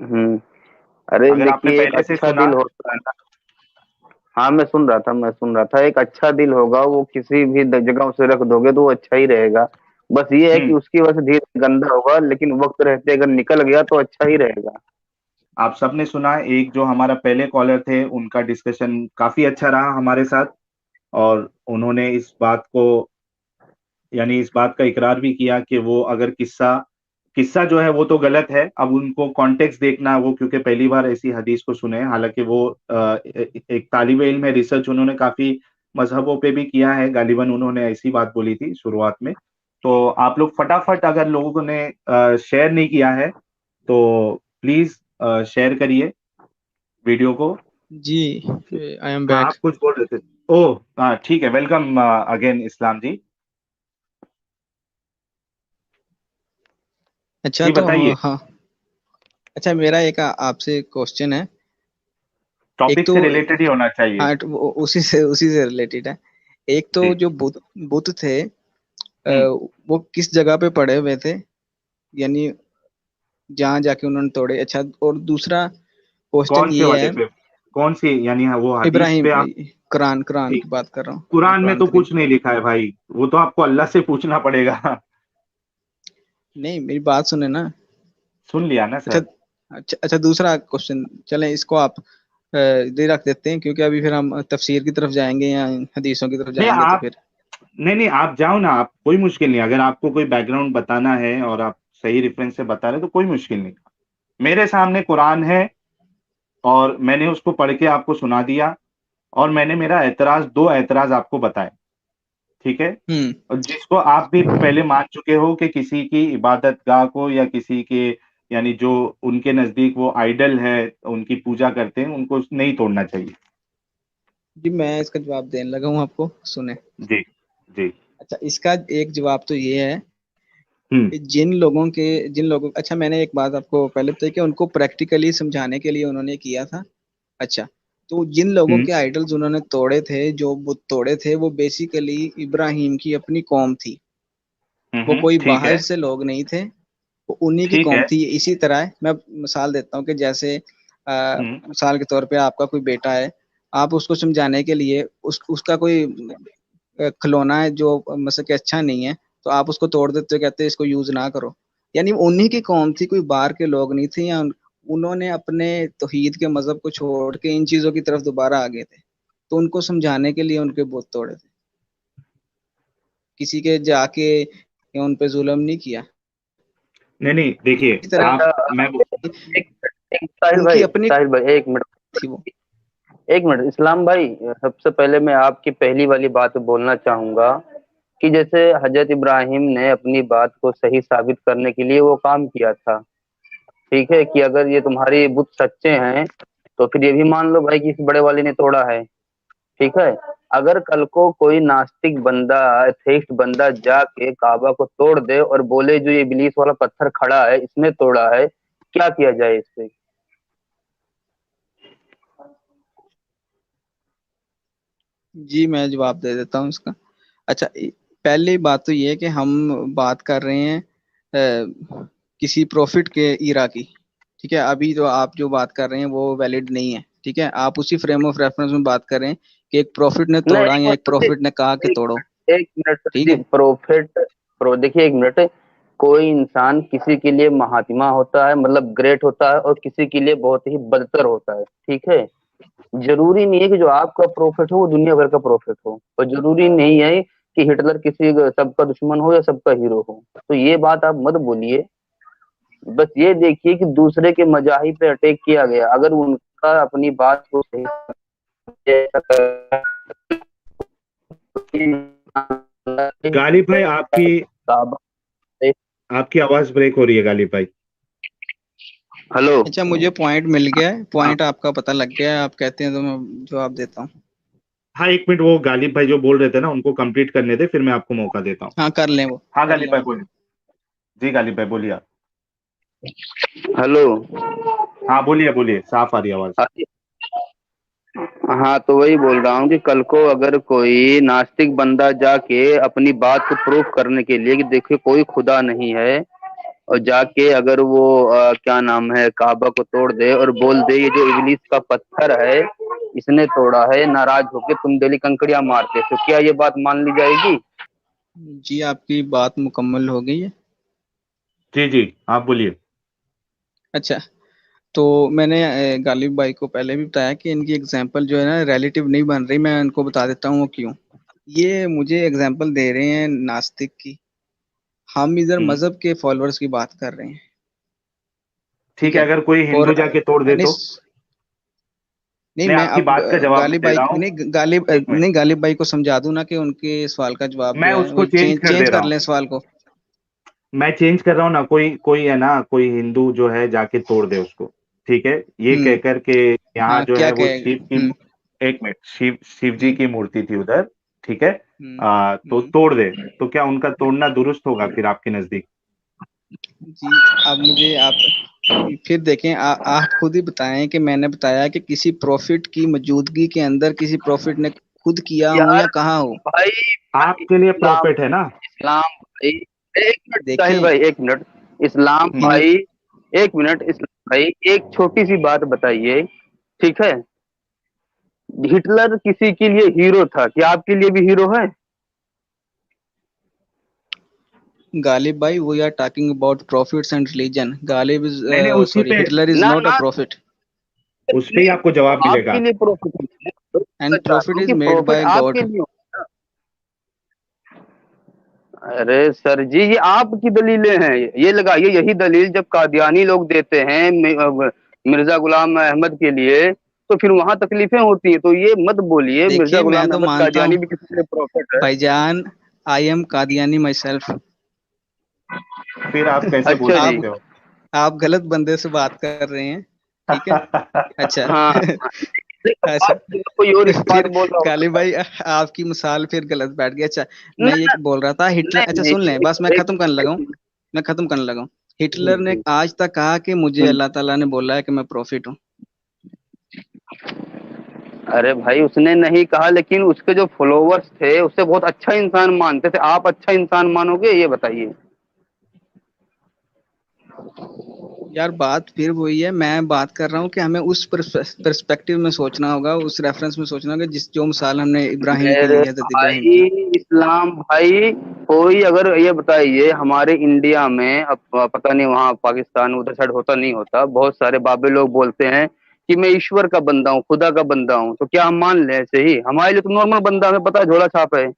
हम्म। अरे अगर आपने देखिए, एक पहले से अच्छा सुना। दिल होता है ना। हाँ, मैं सुन रहा था, एक अच्छा दिल होगा वो किसी भी जगह उसे रख दोगे तो वो अच्छा ही रहेगा। बस ये है कि हम्म। उसकी वजह से धीरे गंदा होगा, लेकिन वक्त रहते अगर निकल गया तो अच्छा ही रहेगा। आप सबने सुना, एक जो हमारा पहले कॉलर थे उनका डिस्कशन काफी अच्छा रहा हमारे साथ, और उन्होंने इस बात को यानी इस बात का इकरार भी किया कि वो अगर किस्सा किस्सा जो है वो तो गलत है। अब उनको कॉन्टेक्स्ट देखना, वो क्योंकि पहली बार ऐसी हदीस को सुने, हालांकि वो एक तालिबे इल्म है, रिसर्च उन्होंने काफी मजहबों पे भी किया है, गालिबन उन्होंने ऐसी बात बोली थी शुरुआत में। तो आप लोग फटाफट, अगर लोगों ने शेयर नहीं किया है तो प्लीज शेयर करिए वीडियो को। जी, आई एम हाँ, बैक। आप कुछ बोल रहे थे। ओह हाँ, ठीक है, वेलकम अगेन इस्लाम जी। अच्छा, जी तो बताइए। हाँ। अच्छा, मेरा एक आपसे क्वेश्चन है। एक टॉपिक तो, से रिलेटेड ही होना चाहिए। हाँ, तो उसी से रिलेटेड है। एक तो जी। जो बुत बुत थे, हम्म। वो किस जगह पे पड़े हुए थे, यानी जहाँ जाके उन्होंने तोड़े? अच्छा, और दूसरा क्वेश्चन कौन से ये वाले है, पे? कौन सी यानी, हाँ, वो हदीस इब्राहिम, पे आप? कुरान कुरान जी। की बात कर रहा हूँ मैं, कुरान में कुरान तो करीम। कुछ नहीं लिखा है भाई, वो तो आपको अल्लाह से पूछना पड़ेगा। नहीं, मेरी बात सुने ना। सुन लिया ना अच्छा, सर। अच्छा, दूसरा क्वेश्चन, चलें इसको आप दे रख देते हैं, क्योंकि अभी फिर हम तफसीर की तरफ जाएंगे या हदीसों की तरफ नहीं जाएंगे तो आप फिर। नहीं नहीं, आप जाओ ना, आप कोई मुश्किल नहीं। अगर आपको कोई बैकग्राउंड बताना है और आप सही रेफरेंस से बता रहे तो कोई मुश्किल नहीं। मेरे सामने कुरान है और मैंने उसको पढ़ के आपको सुना दिया, और मैंने मेरा एतराज, 2 एतराज आपको बताए। ठीक है? हम्म। और जिसको आप भी पहले मान चुके हो कि किसी की इबादत गाह को, या किसी के यानी जो उनके नजदीक वो आइडल है, उनकी पूजा करते हैं, उनको नहीं तोड़ना चाहिए। जी, मैं इसका जवाब देने लगा हूँ, आपको सुने। जी। जी। अच्छा, इसका एक जवाब तो ये है जिन लोगों अच्छा, मैंने एक बात आपको पहले बताई कि उनको प्रैक्टिकली समझाने के लिए उन्होंने किया था। अच्छा, तो जिन लोगों हम्म। के आइडल्स उन्होंने तोड़े थे, जो बुत तोड़े थे, वो बेसिकली इब्राहिम की अपनी कौम थी। वो कोई ठीक बाहर है। से लोग नहीं थे, वो उन्हीं की ठीक कौम है। थी। इसी तरह है, मैं मिसाल देता हूँ कि जैसे हम्म। मिसाल के तौर पे आपका कोई बेटा है, आप उसको समझाने के लिए उसका कोई खिलौना है जो मतलब कि अच्छा नहीं है, तो आप उसको तोड़ देते हो, कहते हैं इसको यूज ना करो। यानी उन्हीं की कौम थी, कोई बाहर के लोग नहीं थे, या उन्होंने अपने तौहीद के मजहब को छोड़ के इन चीजों की तरफ दोबारा आ गए थे, तो उनको समझाने के लिए उनके बुत तोड़े थे। किसी के जाके या उन पे जुल्म नहीं किया। नहीं नहीं, देखिए इस तरह आप, मैं एक साहिल उनकी भाई, अपनी साहिल भाई एक मिनट, थी वो। एक मिनट इस्लाम भाई, सबसे पहले मैं आपकी पहली वाली बात बोलना चाहूंगा कि जैसे हजरत इब्राहिम ने अपनी बात को सही साबित करने के लिए वो काम किया था। ठीक है कि अगर ये तुम्हारे बुत सच्चे हैं तो फिर ये भी मान लो भाई कि इस बड़े वाले ने तोड़ा है। ठीक है, अगर कल को कोई नास्तिक बंदा, एथेइस्ट बंदा जाके काबा को तोड़ दे और बोले जो ये इब्लीस वाला पत्थर खड़ा है इसने तोड़ा है, क्या किया जाए इससे? जी, मैं जवाब दे देता हूँ इसका। अच्छा, पहली बात तो ये है कि हम बात कर रहे हैं किसी प्रॉफिट के इरा की। ठीक है, अभी जो आप जो बात कर रहे हैं वो वैलिड नहीं है। ठीक है, आप उसी फ्रेम ऑफ रेफरेंस में बात कर रहे हैं कि एक प्रॉफिट ने नहीं, तोड़ा या एक प्रॉफिट ने कहा कि एक तोड़ो। मिनट, एक मिनट सर ठीक जी, है। देखिए एक मिनट, कोई इंसान किसी के लिए महात्मा होता है, मतलब ग्रेट होता है, और किसी के लिए बहुत ही बदतर होता है। ठीक है, जरूरी नहीं है कि जो आपका प्रॉफिट हो वो दुनिया भर का प्रॉफिट हो, और जरूरी नहीं है कि हिटलर किसी सबका दुश्मन हो या सबका हीरो हो। तो ये बात आप मत बोलिए। बस ये देखिए कि दूसरे के मजाही पे अटैक किया गया, अगर उनका अपनी बात को सही गालिब भाई, आपकी काबा। हम्म। आपकी आवाज ब्रेक हो रही है गालिब भाई। हेलो। अच्छा, मुझे पॉइंट मिल गया है, पॉइंट आपका पता लग गया है, आप कहते हैं तो मैं जवाब देता हूँ। हाँ, एक मिनट, वो गालिब भाई जो बोल रहे थे ना उनको कंप्लीट करने दे, फिर मैं आपको मौका देता हूँ। हाँ, कर लें वो, हाँ कर गालिब लें भाई वो। बोलिए। जी गालिब भाई बोलिए आप। हेलो। हाँ बोलिए बोलिए, साफ आ रही आवाज। हाँ, तो वही बोल रहा हूँ कि कल को अगर कोई नास्तिक बंदा जाके अपनी बात को प्रूफ करने के लिए कि देखिए कोई खुदा नहीं है, और जाके अगर वो क्या नाम है काबा को तोड़ दे और बोल दे ये जो इब्लीस का पत्थर है इसने तोड़ा है, नाराज होके तुम डेली कंकड़ियां मारते, तो क्या ये बात मान ली जाएगी? जी, आपकी बात मुकम्मल हो गई है। जी जी, आप बोलिए। अच्छा, तो मैंने गालिब भाई को पहले भी बताया कि इनकी एग्जाम्पल जो है ना रिलेटिव नहीं बन रही। मैं इनको बता देता हूँ वो क्यों। ये मुझे एग्जाम्पल दे रहे हैं नास्तिक की, हम इधर हम्म। मजहब के फॉलोअर्स की बात कर रहे हैं। ठीक ठीक है, है। अगर कोई और हिंदू जाके तोड़ दे नहीं, तो? नहीं, मैं मैं आपकी अब बात का जवाब गालिब दे भाई रहा हूँ। नहीं गालिब एक मिनट, नहीं गालिब भाई को समझा दूं ना कि उनके सवाल का जवाब मैं जो है वो उसको चेंज चेंज कर दे चेंज रहा कर हूँ। लें सवाल को। मैं चेंज कर रहा हूँ ना, कोई कोई है ना, कोई हिंदू जो है जाके तोड़ दे उसको। ठीक है, ये हम्म। कहकर के यहाँ हाँ, जो क्या है वो कहेगा? शिव की, एक मिनट, शिव जी हम्म। की मूर्ति थी उधर। ठीक है, हम्म। तो हम्म। तोड़ दे, तो क्या उनका तोड़ना दुरुस्त होगा फिर आपके नजदीक? जी, अब मुझे आप फिर देखें, आप खुद ही बताएं कि मैंने बताया कि किसी प्रॉफिट की मौजूदगी के अंदर किसी प्रॉफिट ने खुद किया हो यार या कहा हो। भाई, आपके लिए इस्लाम, प्रॉफिट है ना? इस्लाम भाई, एक मिनट साहिल देखें। भाई, एक मिनट इस्लाम हम्म। भाई, एक मिनट इस्लाम भाई, एक छोटी सी बात बताइए। ठीक है, हिटलर किसी के लिए हीरो था, क्या आपके लिए भी हीरो है? गालिब भाई, we are talking about profits and religion. Ghalib is नहीं नहीं, उसी सॉरी, पे, हिटलर इज ना नॉट अ ना, प्रॉफिट, उस पे ही आपको जवाब आपके मिलेगा। लिए प्रॉफिट है, मैं एंड चाह रहा प्रॉफिट हूँ इज कि मेड प्रॉफिट बाय आपके गॉड। लिए हो। अरे सर जी, ये आपकी दलीलें हैं, ये लगाइए यही दलील जब कादियानी लोग देते हैं मिर्जा गुलाम अहमद के लिए, तो फिर वहां तकलीफें होती हैं। तो ये मत बोलिए मिर्जा देखिए, मैं गुलाम तो अहमद मानता कादियानी हूँ भी किसी के लिए प्रॉफिट है। भाईजान, I am Qadiani my self. फिर आप कैसे बोल अच्छा जी। सकते हो? आप गलत बंदे से बात कर रहे हैं। ठीक है। अच्छा। हाँ हाँ, देखो अच्छा, आप कोई और इस बात फिर बोल रहा काली होगा। भाई, आपकी मिसाल फिर गलत बैठ गई। अच्छा, मैं नहीं ये बोल रहा था हिटलर, नहीं अच्छा नहीं सुन लें, बस मैं नहीं, खत्म करने लगा हूँ। मैं खत्म करने लगा हूँ। हिटलर ने आज तक कहा कि मुझे अल्लाह ताला ने बोला है कि मैं प्रॉफिट हूँ। अरे भाई उसने नहीं कहा, लेकिन उसके जो फॉलोवर्स थे उसे बहुत अच्छा इंसान मानते थे। आप अच्छा इंसान मानोगे, ये बताइए? यार बात फिर वही है, मैं बात कर रहा हूँ कि हमें उस पर्सपेक्टिव में सोचना होगा, उस रेफरेंस में सोचना होगा जिस जो मिसाल हमने इब्राहिम की मेरे ली, हजरत इब्राहिम भाई, की। इस्लाम भाई, कोई अगर ये बताइए हमारे इंडिया में, अब पता नहीं वहाँ पाकिस्तान उधर साइड होता नहीं होता, बहुत सारे बाबे लोग बोलते हैं कि मैं ईश्वर का बंदा हूँ, खुदा का बंदा हूँ, तो क्या हम मान लें ऐसे ही? हमारे लिए तो नॉर्मल बंदा, हमें पता है झोला छाप है।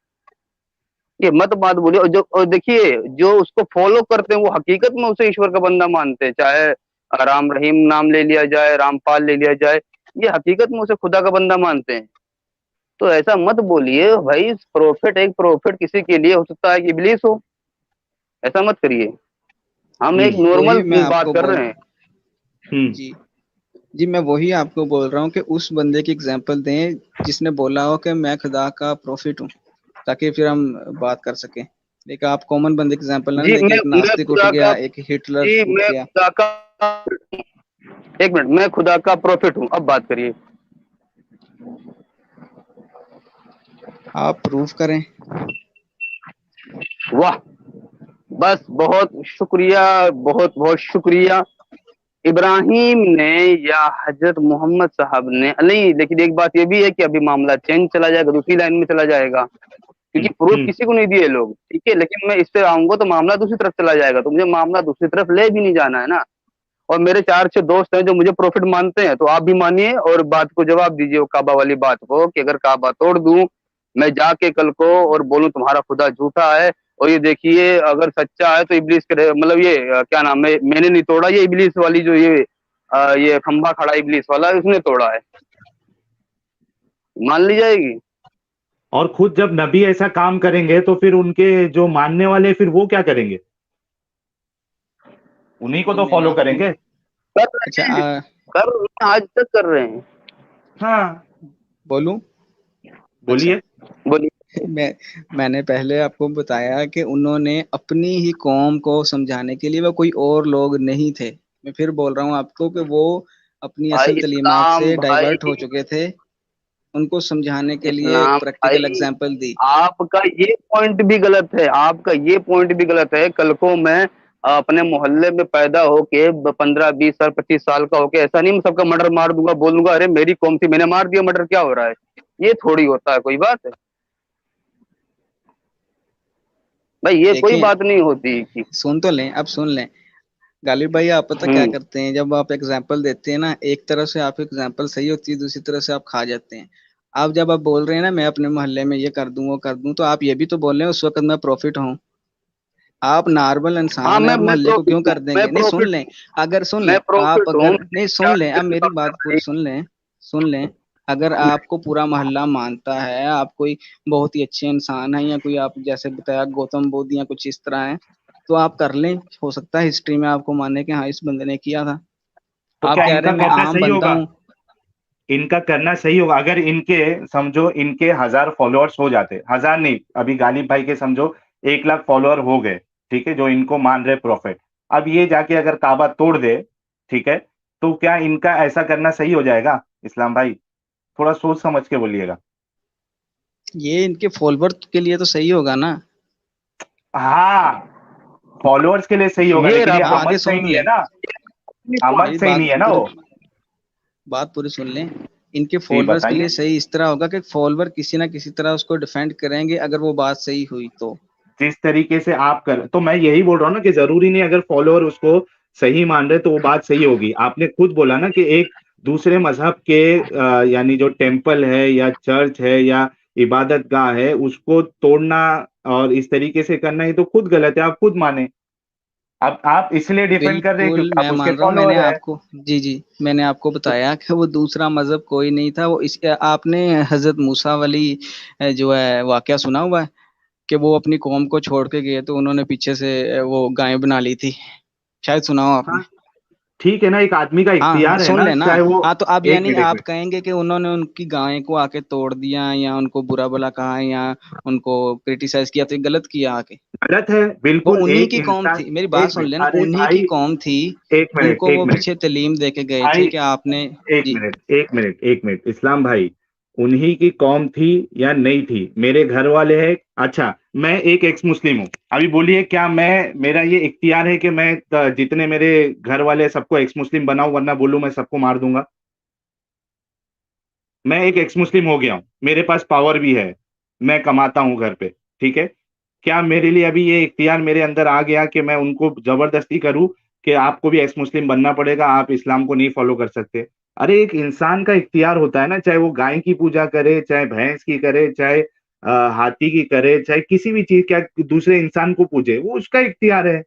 ये मत बात बोलिए। और जो, और देखिए जो उसको फॉलो करते हैं वो हकीकत में उसे ईश्वर का बंदा मानते हैं, चाहे राम रहीम नाम ले लिया जाए, रामपाल ले लिया जाए, ये हकीकत में उसे खुदा का बंदा मानते हैं। तो ऐसा मत बोलिए भाई, प्रोफेट एक प्रोफेट किसी के लिए हो सकता है कि इब्लीस हो, ऐसा मत करिए। हम एक वही नॉर्मल मैं बात आपको कर बोल, रहे हैं। जी जी, मैं वही आपको बोल रहा हूँ कि उस बंदे की एग्जांपल दें जिसने बोला हो कि मैं खुदा का प्रॉफिट हूँ, ताकि फिर हम बात कर सकें। लेकिन आप कॉमन बंदे की एग्जांपल ना जी लेके एक मैं नास्तिक उठ खुदा का, गया, एक हिटलर जी उठ मैं गया। खुदा का, एक मिनट, मैं खुदा का प्रॉफिट हूँ, अब बात करिए। आप प्रूफ करें। वाह, बस बहुत शुक्रिया, बहुत बहुत शुक्रिया। इब्राहिम ने या हजरत मोहम्मद साहब ने नहीं, लेकिन एक बात ये भी है कि अभी मामला चेंज चला जाएगा, दूसरी लाइन में चला जाएगा, क्योंकि प्रूफ किसी को नहीं दिए लोग, ठीक है? लेकिन मैं इस पे आऊंगा तो मामला दूसरी तरफ चला जाएगा, तो मुझे मामला दूसरी तरफ ले भी नहीं जाना है ना। और मेरे 4-6 दोस्त हैं जो मुझे प्रॉफिट मानते हैं, तो आप भी मानिए और बात को जवाब दीजिए, वो काबा वाली बात को, कि अगर काबा तोड़ दूं मैं जाके कल को और बोलूं तुम्हारा खुदा झूठा है, और ये देखिए अगर सच्चा है तो इब्लीस के, मतलब ये क्या नाम है, मैंने नहीं तोड़ा, ये इब्लीस वाली जो ये खंबा खड़ा इब्लीस वाला उसने तोड़ा है, मान ली जाएगी? और खुद जब नबी ऐसा काम करेंगे तो फिर उनके जो मानने वाले फिर वो क्या करेंगे? उन्हीं को जी तो मैंने फॉलो आपको, करेंगे। कर अच्छा रहे हैं, कर रहे हैं, आज तक कर रहे हैं। हाँ, बोलूं? अच्छा, बोलिए। बोलिए। मैंने पहले आपको बताया कि उन्होंने अपनी ही कौम को समझाने के लिए, वो कोई और लोग नहीं थे। मैं फिर बोल रहा हूँ आपको कि वो अपनी भाई असल तलीमात इस्लाम से भाई, डाइवर्ट हो चुके थे, उनको समझाने के लिए एक इस्लाम प्रैक्टिकल भाई, एग्जाम्पल दी। आपका ये पॉइंट भी गलत है, आपका ये पॉइंट भी गलत है। कल को मैं अपने मोहल्ले में पैदा होके 15-20 साल 25 साल का होके ऐसा नहीं मैं सबका मर्डर मार दूंगा, बोल दूंगा अरे मेरी कौम थी मैंने मार दिया, मर्डर क्या हो रहा है? ये थोड़ी होता है, कोई बात है भाई, ये कोई देखिए, बात नहीं होती कि सुन तो लें, अब सुन लें। गालिब भाई, आप पता क्या हम्म। करते हैं, जब आप एग्जाम्पल देते हैं ना, एक तरफ से आप एग्जाम्पल सही होती है, दूसरी तरफ से आप खा जाते हैं। आप जब आप बोल रहे हैं ना मैं अपने मोहल्ले में ये कर दूं वो कर दूं, तो आप ये भी तो बोल रहे हैं उस वक्त मैं प्रॉफिट हूँ। आप नॉर्मल हाँ, इंसान है, आप मैं मोहल्ले को प्रॉफिट क्यों हूँ, कर मैं देंगे? नहीं सुन प्रॉफिट लें, हूँ, अगर सुन मैं लें, आप प्रॉफिट हूँ। अगर नहीं सुन लें, अब मेरी बात पूरी सुन लें, सुन लें। अगर आपको पूरा मोहल्ला मानता है, आप कोई बहुत ही अच्छे इंसान हैं, या कोई आप जैसे बताया गौतम बुद्ध या कुछ इस तरह है, तो आप कर लें। हो सकता है हिस्ट्री में आपको माने कि हाँ इस बंदे ने किया था। तो आप क्या कह रहे इनका हैं मैं करना आम सही बंदा होगा? हूँ। इनका करना सही होगा अगर इनके, समझो इनके 1000 फॉलोअर्स हो जाते, 1000 नहीं, अभी गालिब भाई के समझो 1 लाख फॉलोअर हो गए, ठीक है, जो इनको मान रहे प्रॉफिट। अब ये जाके अगर काबा तोड़ दे, ठीक है, तो क्या इनका ऐसा करना सही हो जाएगा? इस्लाम भाई, थोड़ा सोच समझ के बोलिएगा। ये इनके फॉलोअर के लिए तो सही होगा ना। हाँ, फॉलोअर्स के लिए सही होगा, ये लेकिन रहा ये आगे अमल सही सुन नहीं है लें, ना। अमल मेरी सही नहीं है ना वो। बात पूरी सुन लें। इनके जी फॉलोअर्स के लिए बताइए। सही इस तरह होगा कि फॉलोअर किसी ना किसी तरह उसको डिफेंड करेंगे, अगर वो बात सही हुई तो। जिस तरीके से आप कर, तो मैं यही बोल रहा हूँ ना कि जरूरी नहीं अगर फॉलोअर उसको सही मान रहे तो वो बात सही होगी। आपने खुद बोला ना कि एक दूसरे मजहब के यानी जो टेम्पल है या चर्च है या इबादत गाह है उसको तोड़ना और इस तरीके से करना, ही तो खुद गलत है, आप खुद माने। अब आप इसलिए डिफेंड कर रहे हैं बिल्कुल क्योंकि मैं आप उसके मान रहा हूँ, मैंने फॉलोअर है। आपको, जी जी, मैंने आपको तो बताया कि वो दूसरा मजहब कोई नहीं था। वो इस आपने हजरत मूसा वाली जो है वाकया सुना हुआ है, कि वो अपनी कौम को छोड़ के गए तो उन्होंने पीछे से वो गायें बना ली थी, शायद सुना हो आपने। हाँ, ठीक है ना, एक आदमी का हाँ हाँ इख्तियार है सुन ना, लेना। चाहे वो। हाँ तो अब एक यानी मिनट, एक आप मिनट। कहेंगे कि उन्होंने उनकी गाय को आके तोड़ दिया या उनको बुरा भला कहा या उनको क्रिटिसाइज किया तो ये गलत किया आके। गलत है वो बिल्कुल, उन्हीं एक की कौम इंसान। थी, मेरी बात एक सुन मिनट, लेना, अरे उन्हीं की भाई, कौम थी। एक मिनट, उनको एक वो मिनट पीछे तालीम दे के गए थे भाई, कि आपने। एक जी। मिनट, एक मिनट, एक मिनट, इस्लाम भाई, उन्हीं की कौम थी या नहीं थी? मेरे घर वाले हैं। अच्छा, मैं एक एक्स मुस्लिम हूँ। अभी बोलिए, क्या मैं, मेरा ये इख्तियार है कि मैं जितने मेरे घर वाले हैं, सबको एक्स मुस्लिम बनाऊं, वरना बोलूं मैं सबको मार दूंगा? मैं एक एक्स मुस्लिम हो गया हूं, मेरे पास पावर भी है, मैं कमाता हूं घर पे, ठीक है। क्या मेरे लिए अभी ये इख्तियार मेरे अंदर आ गया कि मैं उनको जबरदस्ती करूं कि आपको भी एक्स मुस्लिम बनना पड़ेगा, आप इस्लाम को नहीं फॉलो कर सकते? अरे एक इंसान का इख्तियार होता है ना, चाहे वो गाय की पूजा करे, चाहे भैंस की करे, चाहे हाथी की करे, चाहे किसी भी चीज, क्या दूसरे इंसान को पूजे, वो उसका इख्तियार है।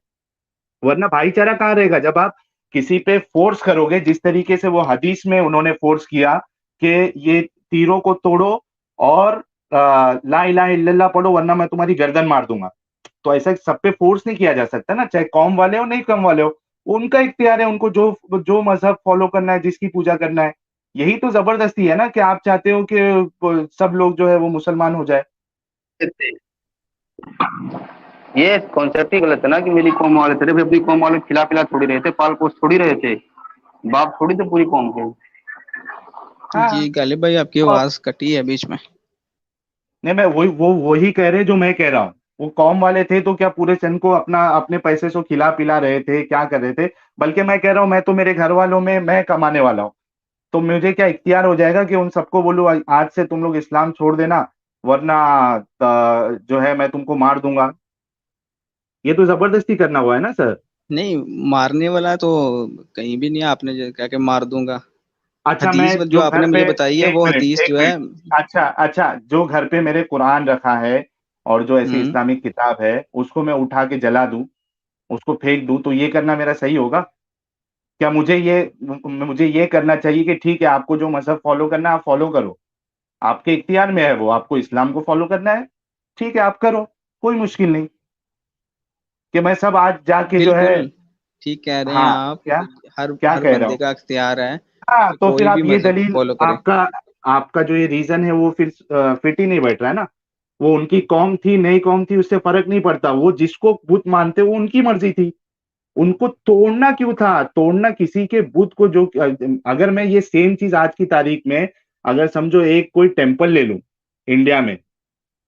वरना भाईचारा कहाँ रहेगा जब आप किसी पे फोर्स करोगे, जिस तरीके से वो हदीस में उन्होंने फोर्स किया कि ये तीरों को तोड़ो और ला इलाहा इल्लल्लाह पढ़ो, वरना मैं तुम्हारी गर्दन मार दूंगा। तो ऐसा सब पे फोर्स नहीं किया जा सकता ना, चाहे कौम वाले हो नहीं कौम वाले हो। उनका इख्तियार है, उनको जो जो मजहब फॉलो करना है, जिसकी पूजा करना है। यही तो जबरदस्ती है ना, कि आप चाहते हो कि सब लोग जो है वो मुसलमान हो जाए। ये कॉन्सेप्ट ही गलत है ना कि मेरी कौम वाले थे, अपनी कौम वाले खिला पिला थोड़ी रहे थे, पाल पोस थोड़ी रहे थे, बाप थोड़ी थे पूरी कौम के। जी हाँ। गालिब भाई आपकी तो आवाज कटी है बीच में। नहीं, मैं वही कह रहे जो मैं कह रहा हूँ। वो कौम वाले थे तो क्या पूरे चंद को अपना अपने पैसे से खिला पिला रहे थे, क्या कर रहे थे? बल्कि मैं कह रहा हूँ, मैं तो मेरे घर वालों में मैं कमाने वाला हूँ। तो मुझे क्या इख्तियार हो जाएगा कि उन सबको बोलूँ आज से तुम लोग इस्लाम छोड़ देना, वरना जो है मैं तुमको मार दूंगा। ये तो जबरदस्ती करना हुआ है ना सर। नहीं, मारने वाला तो कहीं भी नहीं है, आपने जो कहा कि मार दूंगा। अच्छा, मैं हदीस जो जो घर आपने पे, मुझे बताई है एक वो मिनट, हदीस एक जो है। मिनट। अच्छा, अच्छा, जो घर पे मेरे कुरान रखा है और जो ऐसी हम्म। इस्लामिक किताब है, उसको मैं उठा के जला दूं, उसको फेंक दूं, तो ये करना मेरा सही होगा? क्या मुझे ये करना चाहिए कि ठीक है, आपको जो मजहब फॉलो करना है आप फॉलो करो, आपके इख्तियार में है, वो आपको इस्लाम को फॉलो करना है, ठीक है आप करो, कोई मुश्किल नहीं। कि मैं सब आज जाके जो है। बिल्कुल ठीक कह रहे हैं हाँ, आप। क्या हर क्या हर कह रहा बंदे हूँ? का अख्तियार है हाँ, कि तो फिर कोई भी आप ये मजहब दलील, फॉलो करे। आपका आपका जो ये रीजन है वो फिर फिट ही नहीं बैठ रहा है ना। वो उनकी कौम थी, नई कौम थी, उससे फर्क नहीं पड़ता, वो जिसको बुत मानते वो उनकी मर्जी थी। उनको तोड़ना क्यों था? तोड़ना किसी के बुत को, जो अगर मैं ये सेम चीज आज की तारीख में, अगर समझो एक कोई टेम्पल ले लूं इंडिया में,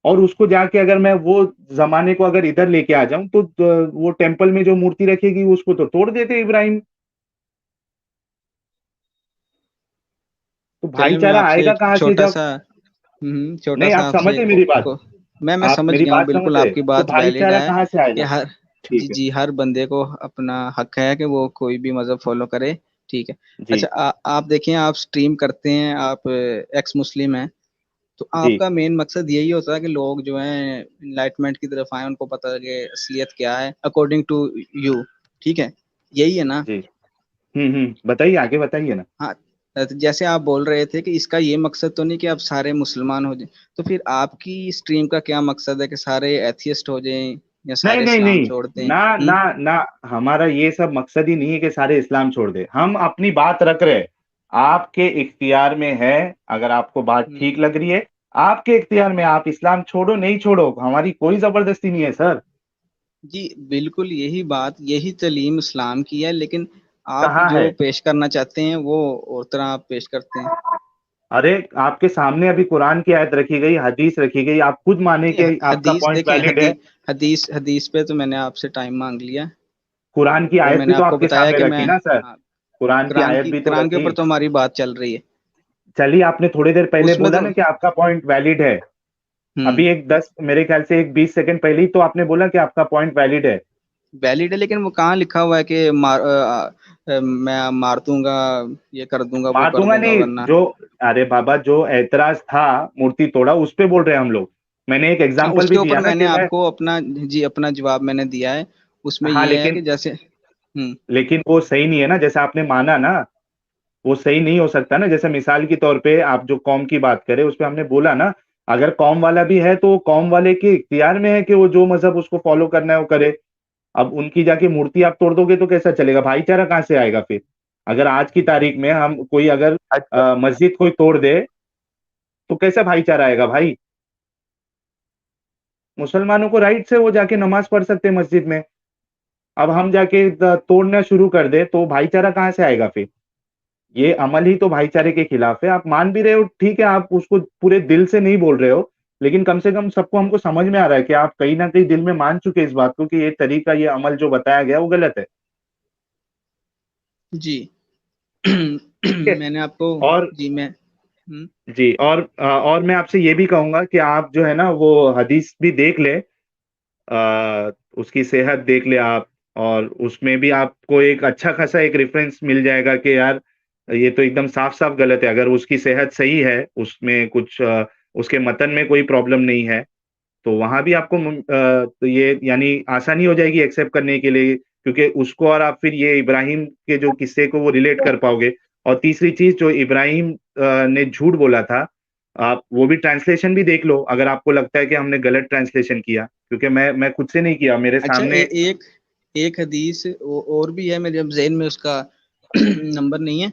और उसको जाके अगर मैं वो जमाने को अगर इधर लेके आ जाऊं, तो वो टेम्पल में जो मूर्ति रखेगी उसको तो तोड़ देते इब्राहिम। तो चलिए मैं भाईचारा आपसे आएगा एक कहाँ से छोटा जब? सा छोटा नहीं, सा आप आपसे समझे मेरी बात? को मैं समझ मेरी गया हूँ, बात समझ बिल्कुल रहे? आपकी तो बात वैलिड भाईचारा है कहाँ से कि आएगा? हर जी ठीक है। जी हर बंदे को अपना हक है कि वो कोई भी मजहब फॉलो करे। ठीक है। अच्छा जी। आप देखिए, आप स्ट्रीम करते हैं, आप एक्स मुस्लिम हैं, तो जी। आपका मेन मकसद यही होता है कि लोग जो हैं इनलाइटमेंट की तरफ आए, उनको पता लगे असलियत क्या है अकॉर्डिंग टू यू। ठीक है, यही है ना। जी। बताइए, आगे बताइए ना। हाँ। तो जैसे आप बोल रहे थे कि इसका ये मकसद तो नहीं कि आप सारे मुसलमान हो जाएं, तो फिर आपकी स्ट्रीम का क्या मकसद है कि सारे एथियस्ट हो जाएं या नहीं, सारे नहीं, इस्लाम नहीं, छोड़ दें? ना, ना, ना, हमारा ये सब मकसद ही नहीं है कि सारे इस्लाम छोड़ दे, हम अपनी बात रख रहे हैं। आपके इख्तियार में है, अगर आपको बात ठीक हम्म। लग रही है, आपके इख्तियार में, आप इस्लाम छोड़ो नहीं छोड़ो, हमारी कोई जबरदस्ती नहीं है सर। जी बिल्कुल, यही बात, यही तालीम इस्लाम की है, लेकिन आप कहाँ है? जो पेश करना चाहते हैं वो और तरह आप पेश करते हैं। अरे, आपके सामने अभी कुरान की आयत रखी गई, हदीस रखी गई, आप खुद माने नहीं, कि आपका हदीस पॉइंट देखें, वैलिड है। हदीस पे तो मैंने आपसे टाइम मांग लिया। कुरान की और आयत भी मैंने तो आपको आपके बताया सामने कि रखी मैं, ना सर। हाँ, कुरान की आयत भी तो कुरान के रखी। ऊपर तो हमारी बात चल रही है। चलिए, आपने थोड़ी देर पहले उसमें बोला तो ना कि आपका पॉइंट वैलिड है। हम्म अभी एक 10, मेरे ख्याल से एक 20 सेकंड पहले ही तो आपने बोला कि आपका पॉइंट वैलिड है। वैलिड है, लेकिन वो कहाँ लिखा हुआ है कि मैं मार दूंगा, ये कर दूंगा, वो मार कर दूंगा दूंगा, नहीं, वरना। जो, अरे बाबा, जो ऐतराज था, मूर्ति तोड़ा, उस पे बोल रहे हैं हम लोग। मैंने एक हाँ, एग्जांपल उसके भी ऊपर दिया ना मैंने कि मैं। आपको अपना, जी अपना जवाब मैंने दिया है। उसमें हाँ, ये है लेकिन कि जैसे लेकिन वो सही नहीं है ना, जैसा आपने माना ना, वो सही नहीं हो सकता ना। जैसे मिसाल के तौर पे आप जो कौम की बात करें, उस पे हमने बोला ना, अगर कौम वाला भी है तो कौम वाले के इख्तियार में है कि वो जो मजहब उसको फॉलो करना है वो करे। अब उनकी जाके मूर्ति आप तोड़ दोगे तो कैसा चलेगा? भाईचारा कहाँ से आएगा फिर? अगर आज की तारीख में हम कोई अगर अच्छा। मस्जिद कोई तोड़ दे तो कैसा भाईचारा आएगा भाई? मुसलमानों को राइट है वो जाके नमाज पढ़ सकते हैं मस्जिद में। अब हम जाके तोड़ना शुरू कर दे तो भाईचारा कहाँ से आएगा फिर? ये अमल ही तो भाईचारे के खिलाफ है। आप मान भी रहे हो, ठीक है, आप उसको पूरे दिल से नहीं बोल रहे हो, लेकिन कम से कम सबको हमको समझ में आ रहा है कि आप कहीं न कहीं दिल में मान चुके हैं इस बात को कि ये तरीका, ये अमल जो बताया गया वो गलत है। जी। ठीक है? मैंने आपको और जी मैं जी, और मैं आपसे ये भी कहूँगा कि आप जो है ना वो हदीस भी देख लें, उसकी सेहत देख ले आप, और उसमें भी आपको एक अच्छा खासा एक रेफरेंस मिल जाएगा कि यार ये तो एकदम साफ-साफ गलत है। अगर उसकी सेहत सही है, उसमें कुछ उसके मतन में कोई प्रॉब्लम नहीं है, तो वहाँ भी आपको तो ये यानी आसानी हो जाएगी एक्सेप्ट करने के लिए, क्योंकि उसको और आप फिर ये इब्राहिम के जो किस्से को वो रिलेट कर पाओगे। और तीसरी चीज़, जो इब्राहिम ने झूठ बोला था, आप वो भी ट्रांसलेशन भी देख लो, अगर आपको लगता है कि हमने गलत ट्रांसलेशन किया, क्योंकि मैं खुद से नहीं किया, मेरे अच्छा सामने। एक एक हदीस और भी है मेरे ज़हन में, उसका नंबर नहीं है।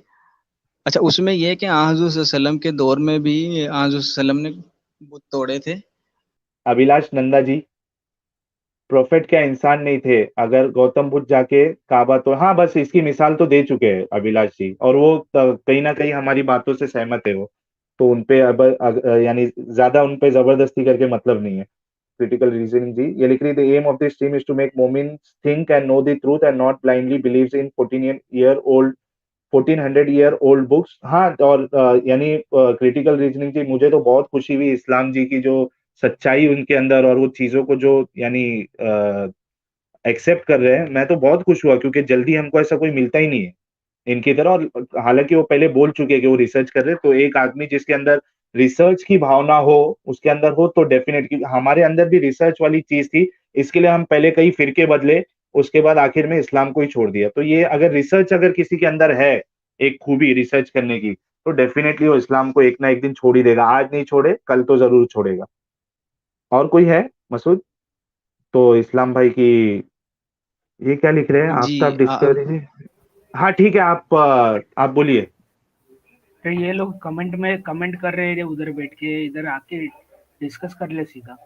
अच्छा, उसमें ये है कि हज़रत सल्लम के दौर में भी हज़रत सल्लम ने बुत तोड़े थे। अभिलाष नंदा जी, प्रोफेट क्या इंसान नहीं थे? अगर गौतम बुद्ध जाके काबा, तो हाँ, बस इसकी मिसाल तो दे चुके हैं अभिलाष जी, और वो कहीं ना कहीं हमारी बातों से सहमत है वो। तो उनपे अब यानी ज्यादा उनपे जबरदस्ती करके मतलब नहीं है। क्रिटिकल रीजनिंग जी ये लिख रही, the aim of this team is to make मोमिन think and know the truth and not blindly believes in 1400 year old books. हाँ, और यानी क्रिटिकल रीजनिंग जी, मुझे तो बहुत खुशी हुई इस्लाम जी की जो सच्चाई उनके अंदर, और वो चीजों को जो यानी एक्सेप्ट कर रहे हैं, मैं तो बहुत खुश हुआ, क्योंकि जल्दी हमको ऐसा कोई मिलता ही नहीं है इनकी तरह। और हालांकि वो पहले बोल चुके हैं कि वो रिसर्च कर रहे हैं, तो एक आदमी जिसके अंदर रिसर्च की भावना हो, उसके अंदर हो, तो डेफिनेटली हमारे अंदर भी रिसर्च वाली चीज थी। इसके लिए हम पहले कई फिरके बदले, उसके बाद आखिर में इस्लाम को ही छोड़ दिया। तो ये अगर रिसर्च अगर किसी के अंदर है, एक खूबी रिसर्च करने की, तो डेफिनेटली वो इस्लाम को एक ना एक दिन छोड़ ही देगा। आज नहीं छोड़े, कल तो जरूर छोड़ेगा। और कोई है मसूद? तो इस्लाम भाई की, ये क्या लिख रहे हैं, जी आफ्ताब डिस्कवरी। हाँ ठीक है, आप बोलिए। तो ये लोग कमेंट में कमेंट कर रहे हैं उधर बैठ के, इधर आके डिस्कस कर ले सीधा।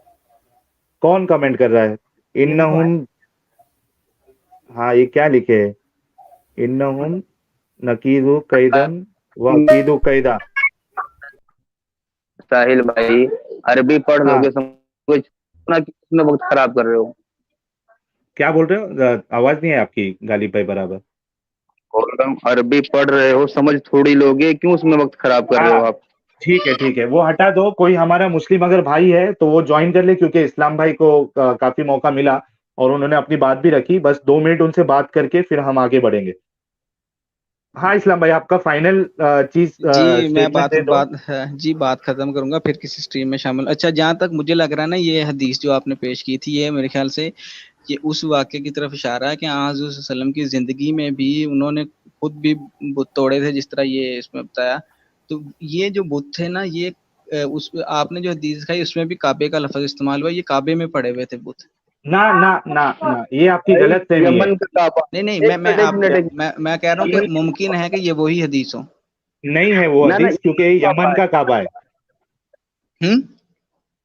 कौन कमेंट कर रहा है? ये देखो इन्नहुम, हाँ, ये क्या लिखे है? इन्नहुम नकीदु कैदन व अकीदु कैदा। साहिल भाई, अरबी पढ़ हाँ, लोगे समझ ना कि इसमें वक्त खराब कर रहे हो। क्या बोल रहे हो? आवाज नहीं है आपकी गालिब भाई बराबर। बोल रहा हूँ अरबी पढ़ रहे हो, समझ थोड़ी लोगे, क्यों उसमें वक्त खराब कर रहे हो हाँ आप। ठीक है, ठीक है, वो हटा दो। कोई हमारा मुस्लिम अगर भाई है तो वो ज्वाइन कर ले, क्योंकि इस्लाम भाई को काफी मौका मिला, और उन्होंने अपनी बात भी रखी। बस 2 मिनट उनसे बात करके फिर हम आगे बढ़ेंगे। हाँ इस्लाम भाई, आपका फाइनल चीज जी मैं स्टेटमेंट दे दो। जी बात खत्म करूंगा, फिर किसी स्ट्रीम में शामिल। अच्छा, जहां तक मुझे लग रहा है ना, ये हदीस जो आपने पेश की थी, ये मेरे ख्याल से ये उस वाक्य की तरफ इशारा है कि हज़रत सल्लम की जिंदगी में भी उन्होंने खुद भी बुत तोड़े थे, जिस तरह ये इसमें बताया। तो ये जो बुत थे ना, ये उस आपने जो हदीस दिखाई उसमें भी काबे का लफ्ज इस्तेमाल हुआ, ये काबे में पड़े हुए थे बुत। ना ना ना ना, ये आपकी भाई गलत फहमी है। यमन का काबा। नहीं नहीं, एक मिनट एक मिनट एक मिनट। मैं कह रहा हूँ कि मुमकिन है कि ये वही हदीस हो। नहीं है वो ना ना, हदीस, क्योंकि ये काबा यमन है। का काबा है। हम्म।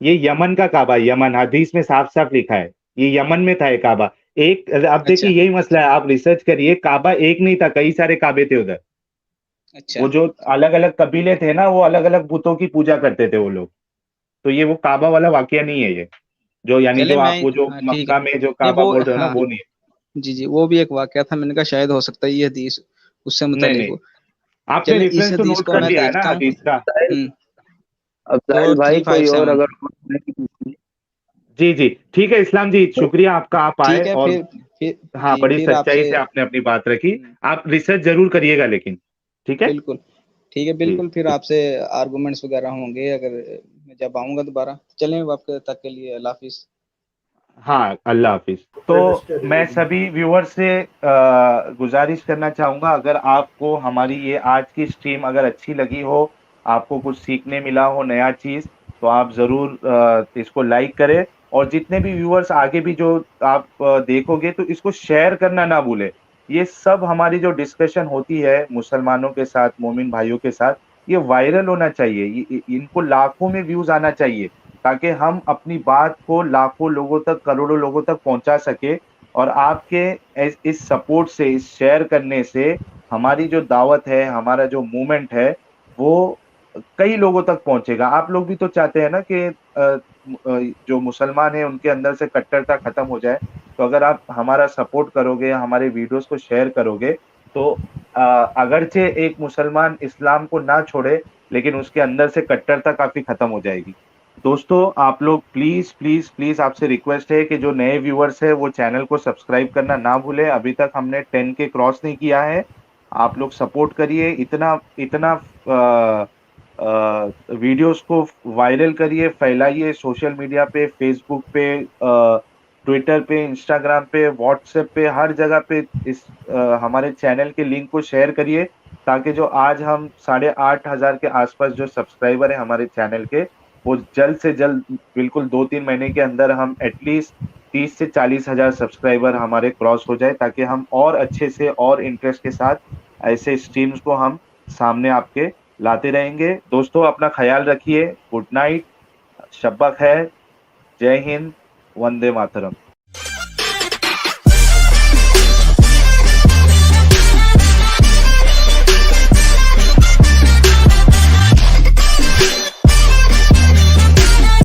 ये यमन का काबा है, यमन, हदीस में साफ साफ लिखा है। ये यमन में था ये काबा। एक, अब देखिए अच्छा यही मसला है, आप रिसर्च करिए, काबा एक नहीं था, कई सारे काबे थे उधर। अच्छा। वो जो अलग अलग कबीले थे ना, वो अलग अलग बुतों की पूजा करते थे वो लोग। तो ये वो काबा वाला वाकया नहीं है ये, जो यानी चले जो मैं आप वो जो हाँ ठीक है। मक्का में जो नहीं काबा वो बोल रहे हो ना, हाँ, वो नहीं जी जी, वो भी एक वाकया था, मैंने कहा शायद हो सकता है ये हदीस उससे है। नहीं मुतालिक नहीं, हो। आपने चलें, इस रेफरेंस तो हदीस नोट को कर मैं लिया है ना देखता हूँ। हदीस का? साहिल, हम्म। अब साहिल भाई कोई और 4357। अगर जी जी, ठीक है इस्लाम जी, शुक्रिया आपका, आप आए, ठीक है, और फिर हाँ, जी बड़ी फिर सच्चाई आपसे से आपने अपनी बात रखी। हम्म, आप रिसर्च जरूर करिएगा लेकिन। ठीक है बिल्कुल ठीक है, जी। बिल्कुल फिर आपसे आर्गुमेंट्स वगैरह होंगे अगर मैं जब आऊंगा दोबारा। चलें, वक्त तक के लिए अल्लाह हाफिज। हाँ, अल्लाह हाफिज। तो मैं सभी व्यूअर से गुजारिश करना चाहूंगा, अगर आपको हमारी ये आज की स्ट्रीम अगर अच्छी लगी हो, आपको कुछ सीखने मिला हो नया चीज, तो आप जरूर इसको लाइक करें। और जितने भी व्यूअर्स आगे भी जो आप देखोगे, तो इसको शेयर करना ना भूले। ये सब हमारी जो डिस्कशन होती है मुसलमानों के साथ, मोमिन भाइयों के साथ, ये वायरल होना चाहिए, इनको लाखों में व्यूज आना चाहिए, ताकि हम अपनी बात को लाखों लोगों तक, करोड़ों लोगों तक पहुंचा सके। और आपके इस सपोर्ट से, इस शेयर करने से हमारी जो दावत है, हमारा जो मूवमेंट है, वो कई लोगों तक पहुंचेगा। आप लोग भी तो चाहते हैं ना कि जो मुसलमान है उनके अंदर से कट्टरता खत्म हो जाए। तो अगर आप हमारा सपोर्ट करोगे, हमारे वीडियोस को शेयर करोगे, तो अगरचे एक मुसलमान इस्लाम को ना छोड़े, लेकिन उसके अंदर से कट्टरता काफी खत्म हो जाएगी। दोस्तों, आप लोग प्लीज प्लीज प्लीज, आपसे रिक्वेस्ट है कि जो नए व्यूअर्स है वो चैनल को सब्सक्राइब करना ना भूले। अभी तक हमने 10 के क्रॉस नहीं किया है। आप लोग सपोर्ट करिए, इतना इतना वीडियोस को वायरल करिए, फैलाइए सोशल मीडिया पे, फेसबुक पे, ट्विटर पे, इंस्टाग्राम पे, व्हाट्सएप पे, हर जगह पे इस हमारे चैनल के लिंक को शेयर करिए, ताकि जो आज हम 8,500 के आसपास जो सब्सक्राइबर है हमारे चैनल के, वो जल्द से जल्द, बिल्कुल 2-3 महीने के अंदर हम एटलीस्ट 30 से 40,000 सब्सक्राइबर हमारे क्रॉस हो जाए, ताकि हम और अच्छे से और इंटरेस्ट के साथ ऐसे स्ट्रीम्स को हम सामने आपके लाते रहेंगे। दोस्तों, अपना ख्याल रखिए। गुड नाइट, शब्बा खैर, जय हिंद, वंदे मातरम।